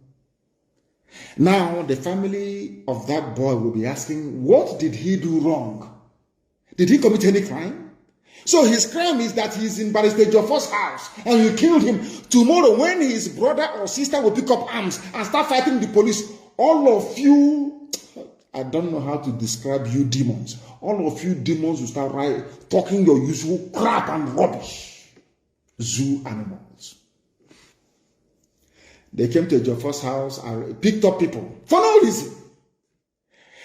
Now, the family of that boy will be asking, what did he do wrong? Did he commit any crime? So his crime is that he's in Barrister Jofa's house and you killed him. Tomorrow, when his brother or sister will pick up arms and start fighting the police, all of you, I don't know how to describe you demons. All of you demons will start talking your usual crap and rubbish. Zoo animals. They came to Jofa's house and picked up people for no reason.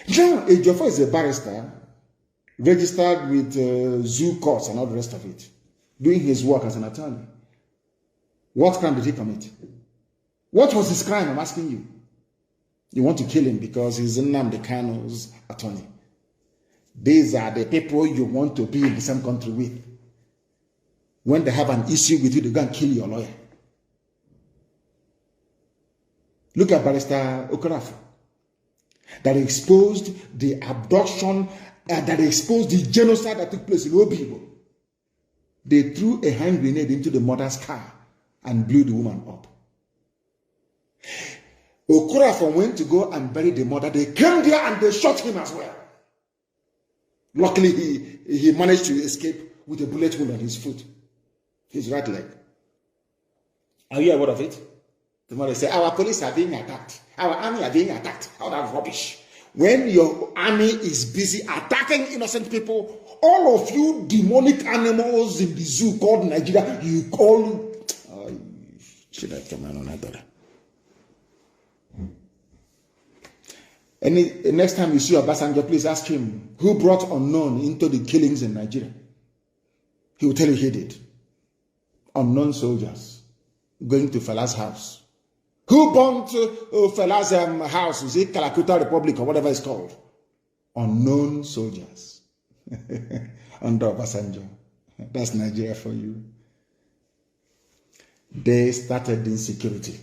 Now, Jofa is a barrister, registered with zoo courts and all the rest of it, doing his work as an attorney. What crime did he commit? What was his crime? I'm asking you. You want to kill him because he's Nnamdi Kanu's attorney. These are the people you want to be in the same country with. When they have an issue with you, they go and kill your lawyer. Look at Barrister Okorafor, that exposed the abduction, that exposed the genocide that took place in Obibo. They threw a hand grenade into the mother's car and blew the woman up. Okorafor went to go and bury the mother. They came there and they shot him as well. Luckily, he managed to escape with a bullet wound on his foot, his right leg. Are you aware of it? The mother said, our police are being attacked. Our army are being attacked. All that rubbish. When your army is busy attacking innocent people, all of you demonic animals in the zoo called Nigeria, you call... should I come on another? Next time you see Obasanjo, please ask him who brought unknown into the killings in Nigeria. He will tell you he did. Unknown soldiers going to Fela's house. Who bombed Fela's house? Is it Calcutta Republic or whatever it's called? Unknown soldiers under Obasanjo. That's Nigeria for you. They started insecurity.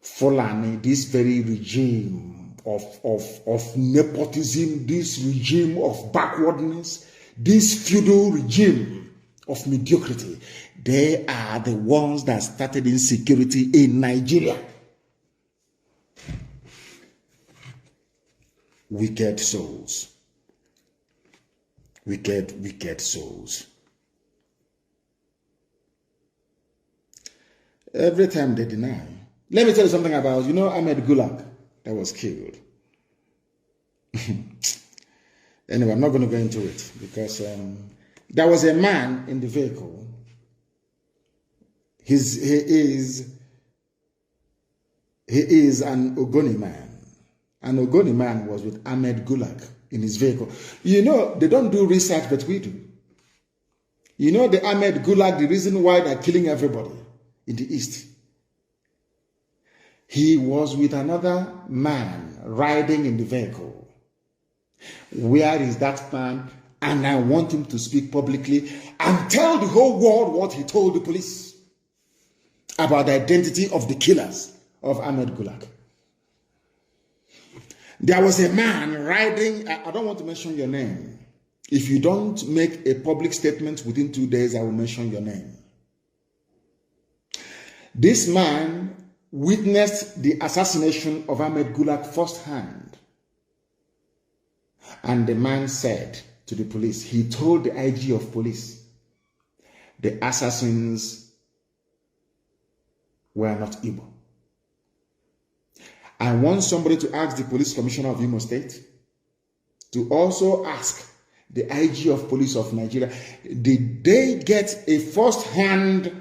Fulani, this very regime of nepotism, this regime of backwardness, this feudal regime of mediocrity, they are the ones that started insecurity in Nigeria. Wicked souls. Wicked souls. Every time they deny. Let me tell you something about, Ahmed Gulag that was killed. Anyway, I'm not going to go into it because there was a man in the vehicle. He is an Ogoni man. An Ogoni man was with Ahmed Gulag in his vehicle. They don't do research, but we do. The Ahmed Gulag, the reason why they're killing everybody in the East. He was with another man riding in the vehicle. Where is that man? And I want him to speak publicly and tell the whole world what he told the police about the identity of the killers of Ahmed Gulag. There was a man riding, I don't want to mention your name. If you don't make a public statement within 2 days, I will mention your name. This man witnessed the assassination of Ahmed Gulag firsthand. And the man said to the police, he told the IG of police, the assassins were not Igbo. I want somebody to ask the police commissioner of Imo State to also ask the IG of police of Nigeria, did they get a first-hand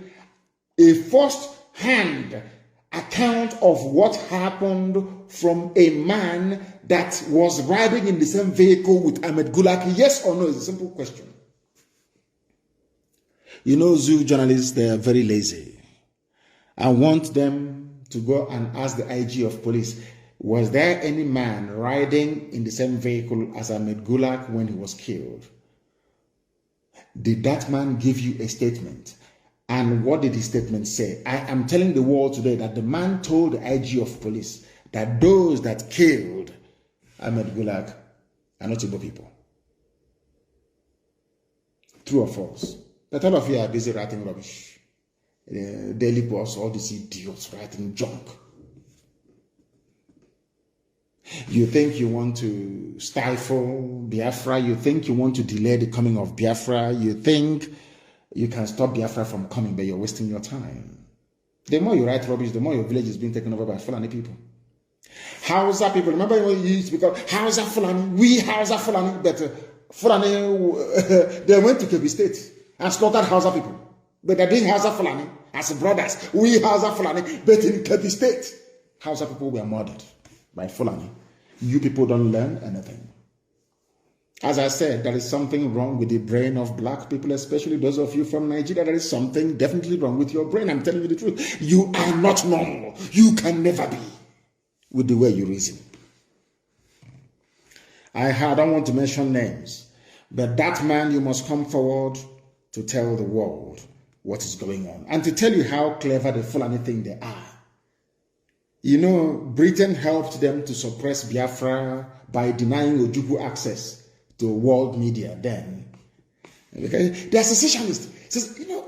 account of what happened from a man that was riding in the same vehicle with Ahmed Gulag? Yes or no? It's a simple question. Zoo journalists, they are very lazy. I want them to go and ask the IG of police, was there any man riding in the same vehicle as Ahmed Gulag when he was killed? Did that man give you a statement? And what did his statement say? I am telling the world today that the man told the IG of police that those that killed Ahmed Gulag are not Igbo people. True or false? But all of you are busy writing rubbish. Daily Post, all these idiots writing junk. You think you want to stifle Biafra? You think you want to delay the coming of Biafra? You think you can stop Biafra from coming, but you're wasting your time. The more you write rubbish, the more your village is being taken over by Fulani people. Hausa people, remember when you used to be called Hausa Fulani? We Hausa Fulani, but Fulani, they went to Kebbi State and slaughtered Hausa people. But they're doing Hausa Fulani as brothers. We Hausa Fulani, but in Kebbi State, Hausa people were murdered by Fulani. You people don't learn anything. As I said, there is something wrong with the brain of black people, especially those of you from Nigeria. There is something definitely wrong with your brain. I'm telling you the truth. You are not normal. You can never be with the way you reason. I don't want to mention names. But that man, you must come forward to tell the world what is going on and to tell you how clever the Fulani think they are. You know, Britain helped them to suppress Biafra by denying Ojukwu access to world media then. Okay? They are secessionists. You know,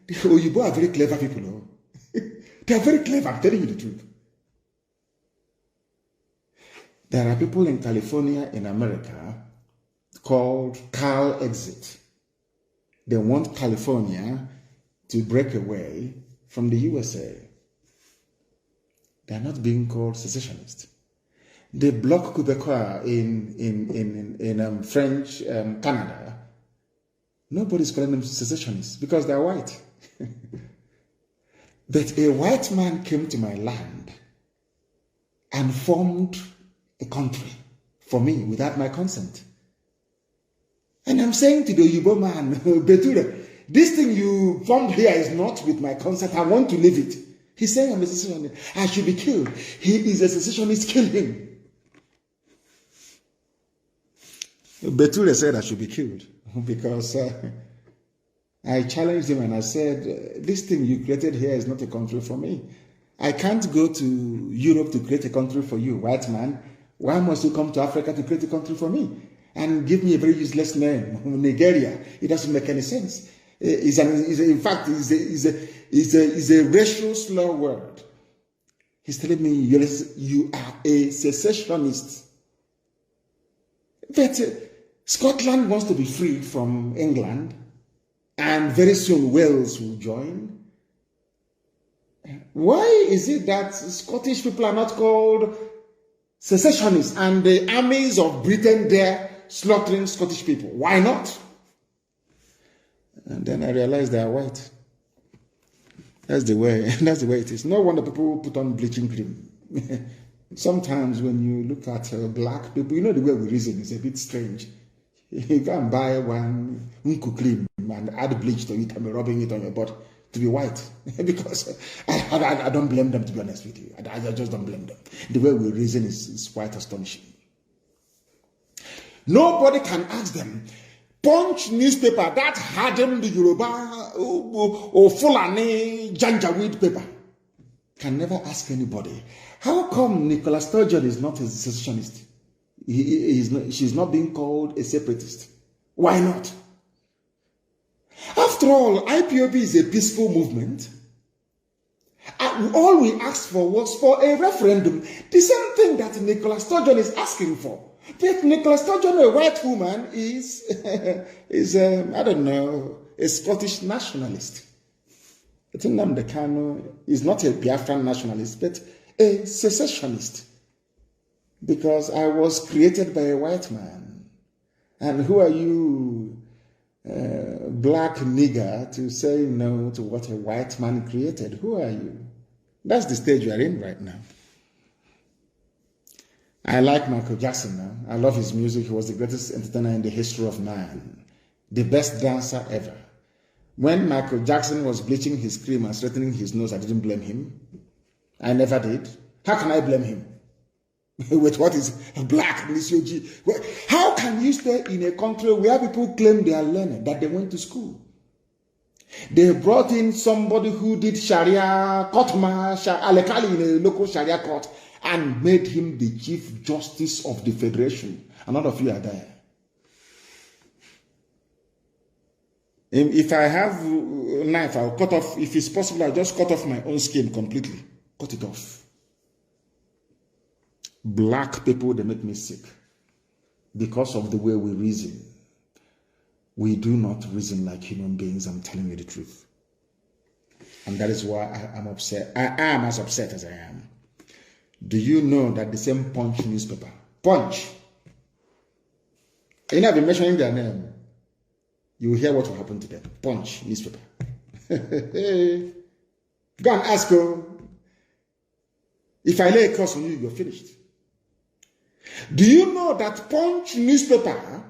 the Oyibo are very clever people. No? They are very clever, I'm telling you the truth. There are people in California, in America, called Cal Exit. They want California to break away from the USA. They are not being called secessionists. They block Quebecois in French Canada. Nobody's calling them secessionists because they are white. But a white man came to my land and formed a country for me without my consent. And I'm saying to the Yubo man, Betura, this thing you formed here is not with my consent. I want to leave it. He's saying I'm a secessionist. I should be killed. He is a secessionist. Kill him. Betura said I should be killed because I challenged him and I said, this thing you created here is not a country for me. I can't go to Europe to create a country for you, white man. Why must you come to Africa to create a country for me? And give me a very useless name, Nigeria. It doesn't make any sense. In fact, it's a racial slur word. He's telling me you are a secessionist. But Scotland wants to be free from England, and very soon Wales will join. Why is it that Scottish people are not called secessionists and the armies of Britain there slaughtering Scottish people? Why not? And then I realized they are white. That's the way it is. No wonder people put on bleaching cream. Sometimes when you look at black people, you know the way we reason is a bit strange. You can buy one unku cream and add bleach to it and be rubbing it on your body to be white. Because I don't blame them, to be honest with you. I just don't blame them. The way we reason is quite astonishing. Nobody can ask them. Punch newspaper that hardened the Yoruba or Fulani Janjaweed paper can never ask anybody. How come Nicola Sturgeon is not a secessionist? She's not being called a separatist. Why not? After all, IPOB is a peaceful movement. And all we asked for was for a referendum. The same thing that Nicola Sturgeon is asking for. But Nicola Sturgeon, a white woman, is I don't know, a Scottish nationalist. I think Nnamdi Kanu is not a Biafran nationalist, but a secessionist. Because I was created by a white man. And who are you, black nigger, to say no to what a white man created? Who are you? That's the stage we are in right now. I like Michael Jackson now. I love his music. He was the greatest entertainer in the history of man. The best dancer ever. When Michael Jackson was bleaching his cream and straightening his nose, I didn't blame him. I never did. How can I blame him? With what is black, how can you stay in a country where people claim they are learned, that they went to school? They brought in somebody who did Sharia, Alekali in a local Sharia court, and made him the Chief Justice of the Federation. And none of you are there. If I have a knife, I'll cut off. If it's possible, I'll just cut off my own skin completely. Cut it off. Black people, they make me sick. Because of the way we reason. We do not reason like human beings, I'm telling you the truth. And that is why I am upset. I am as upset as I am. Do you know that the same Punch newspaper, Punch, and I've been mentioning their name, you will hear what will happen to them. Punch newspaper. Go and ask her. If I lay a curse on you, you're finished. Do you know that Punch newspaper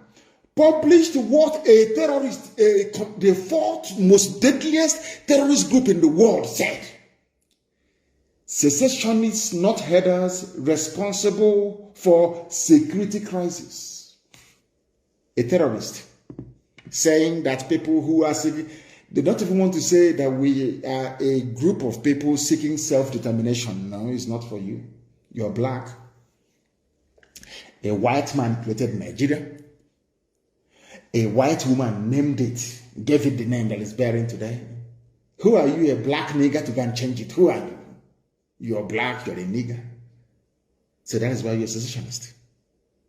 published what a terrorist, the fourth most deadliest terrorist group in the world said? Secessionists, not headers, responsible for security crisis. a terrorist, saying that people who are seeking, they don't even want to say that we are a group of people seeking self-determination. No, it's not for you. You're black. A white man created Nigeria. A white woman named it, gave it the name that it's bearing today. Who are you, a black nigger, to go and change it? Who are you? You're black, you're a nigger. So that is why you're a secessionist.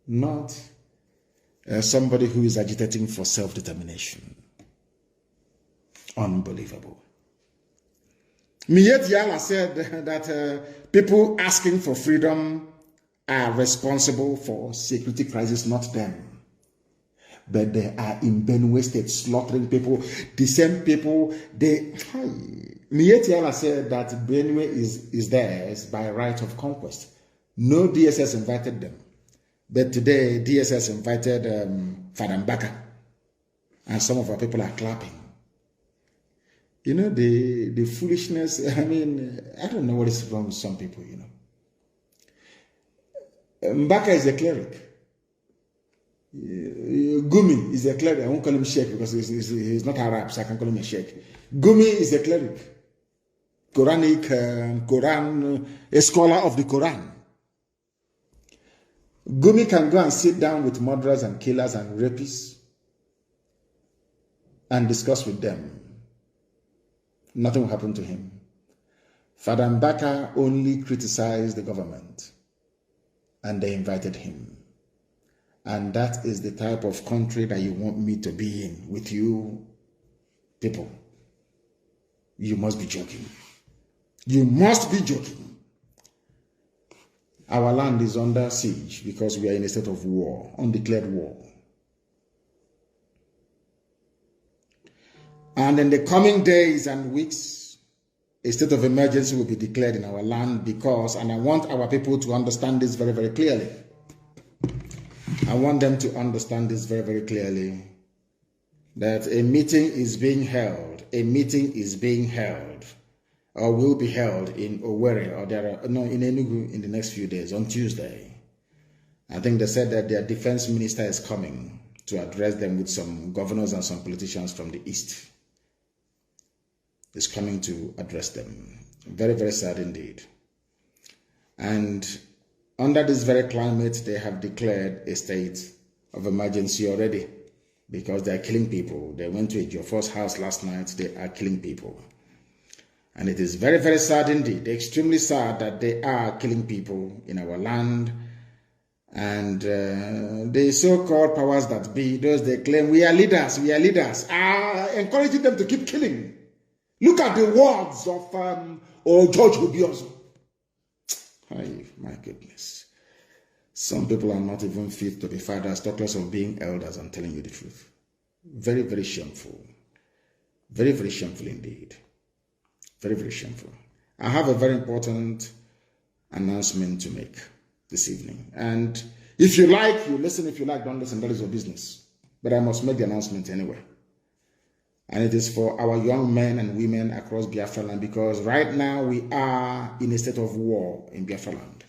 Not somebody who is agitating for self-determination. Unbelievable. Miet Yala said that people asking for freedom are responsible for security crisis, not them. But they are in Benue State slaughtering people. The same people, Miet Yala said that Benue is theirs by right of conquest. No DSS invited them. But today, DSS invited Fadam Baka. And some of our people are clapping. You know, the foolishness, I mean, I don't know what is wrong with some people, you know. Mbaka is a cleric. Gumi is a cleric. I won't call him Sheikh because he's not Arab, so I can call him a Sheikh. Gumi is a cleric. Quran, a scholar of the Quran. Gumi can go and sit down with murderers and killers and rapists and discuss with them. Nothing will happen to him. Father Mbaka only criticized the government and they invited him. And that is the type of country that you want me to be in with you people. You must be joking. You must be joking. Our land is under siege because we are in a state of war, undeclared war. And in the coming days and weeks, a state of emergency will be declared in our land because, and I want our people to understand this very, very clearly. I want them to understand this very, very clearly, that a meeting is being held. A meeting is being held or will be held in Owerri in Enugu in the next few days, on Tuesday. I think they said that their defense minister is coming to address them with some governors and some politicians from the East. Is coming to address them. Very, very sad indeed. And under this very climate, they have declared a state of emergency already because they are killing people. They went to a Jofor's house last night. They are killing people. And it is very, very sad indeed, extremely sad that they are killing people in our land. And the so-called powers that be, those they claim, we are leaders, are encouraging them to keep killing. Look at the words of George Obiozo. My goodness. Some people are not even fit to be fathers, talk less of being elders. I'm telling you the truth. Very, very shameful. Very, very shameful indeed. Very, very shameful. I have a very important announcement to make this evening. And if you like, you listen. If you like, don't listen. That is your business. But I must make the announcement anyway. And it is for our young men and women across Biafra land, because right now we are in a state of war in Biafra land.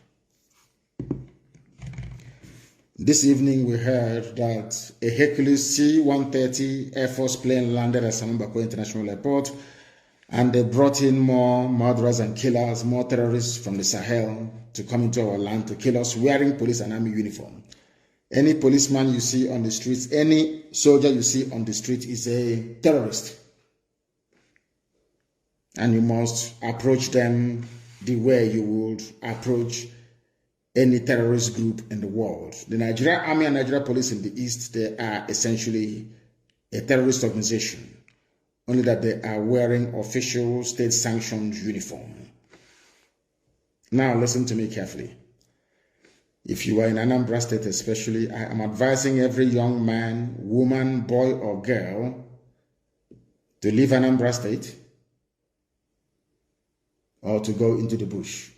This evening we heard that a Hercules C-130 Air Force plane landed at Samambako International Airport, and they brought in more murderers and killers, more terrorists from the Sahel to come into our land to kill us wearing police and army uniform. Any policeman you see on the streets, any soldier you see on the street is a terrorist. And you must approach them the way you would approach any terrorist group in the world. The Nigerian Army and Nigeria Police in the East, they are essentially a terrorist organization, only that they are wearing official state-sanctioned uniform. Now listen to me carefully. If you are in Anambra State especially, I am advising every young man, woman, boy or girl to leave Anambra State or to go into the bush.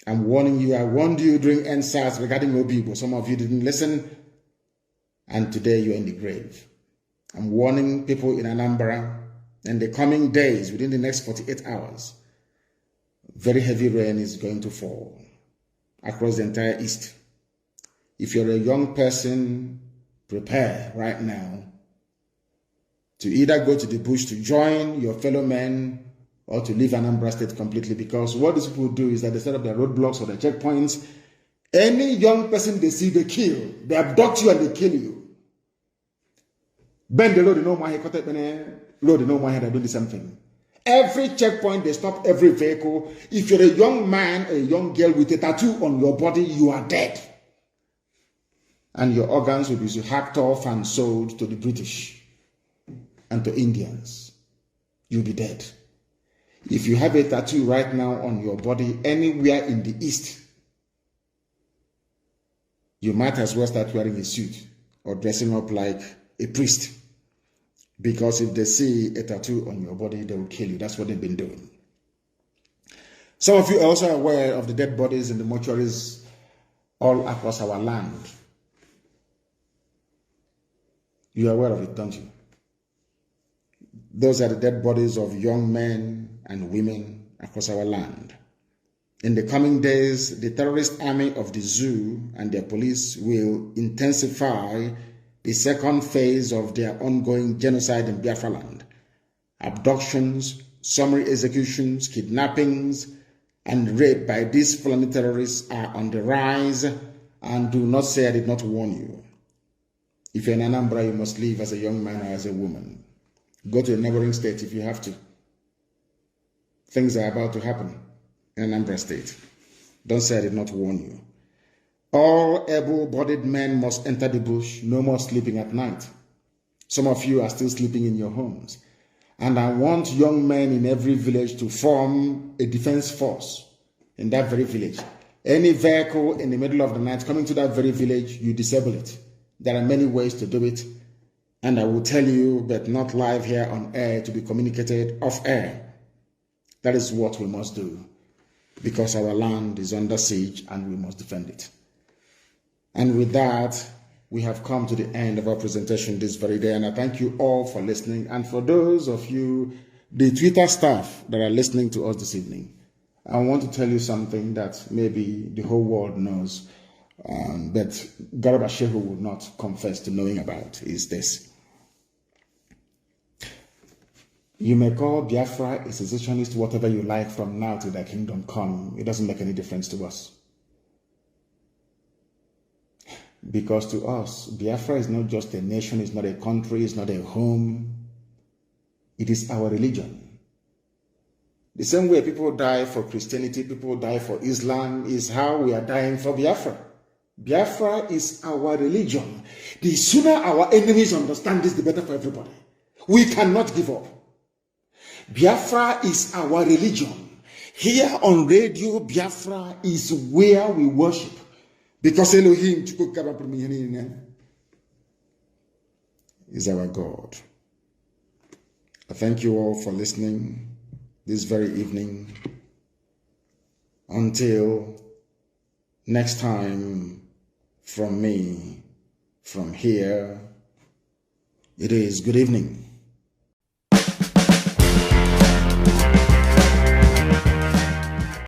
I'm warning you. I warned you during NSAS regarding Obibo. Some of you didn't listen, and today you're in the grave. I'm warning people in Anambra in the coming days, within the next 48 hours, very heavy rain is going to fall across the entire East. If you're a young person, prepare right now to either go to the bush to join your fellow men or to leave Anambra State completely, because what these people do is that they set up their roadblocks or their checkpoints. Any young person they see, they kill. They abduct you and they kill you. Bend the road, no more, cut it, road, no more, they do the same thing. Every checkpoint, they stop every vehicle. If you're a young man or a young girl with a tattoo on your body, you are dead. And your organs will be hacked off and sold to the British and to Indians. You'll be dead. If you have a tattoo right now on your body anywhere in the East, you might as well start wearing a suit or dressing up like a priest. Because if they see a tattoo on your body, they will kill you. That's what they've been doing. Some of you are also aware of the dead bodies in the mortuaries all across our land. You are aware of it, don't you? Those are the dead bodies of young men and women across our land. In the coming days, the terrorist army of the zoo and their police will intensify the second phase of their ongoing genocide in Biafra land. Abductions, summary executions, kidnappings, and rape by these Fulani terrorists are on the rise, and do not say I did not warn you. If you're in Anambra, you must leave as a young man or as a woman. Go to a neighboring state if you have to. Things are about to happen in Anambra State. Don't say I did not warn you. All able-bodied men must enter the bush. No more sleeping at night. Some of you are still sleeping in your homes. And I want young men in every village to form a defense force in that very village. Any vehicle in the middle of the night coming to that very village, you disable it. There are many ways to do it. And I will tell you, but not live here on air, to be communicated off air. That is what we must do, because our land is under siege and we must defend it. And with that, we have come to the end of our presentation this very day. And I thank you all for listening. And for those of you, the Twitter staff that are listening to us this evening, I want to tell you something that maybe the whole world knows, but Garba Shehu would not confess to knowing about, is this. You may call Biafra a secessionist, whatever you like, from now till their kingdom come. It doesn't make any difference to us. Because to us, Biafra is not just a nation, it's not a country, it's not a home. It is our religion. The same way people die for Christianity, people die for Islam, is how we are dying for Biafra. Biafra is our religion. The sooner our enemies understand this, the better for everybody. We cannot give up. Biafra is our religion. Here on radio, Biafra is where we worship. Because Elohim is our God. I thank you all for listening this very evening. Until next time, from me, from here, it is good evening.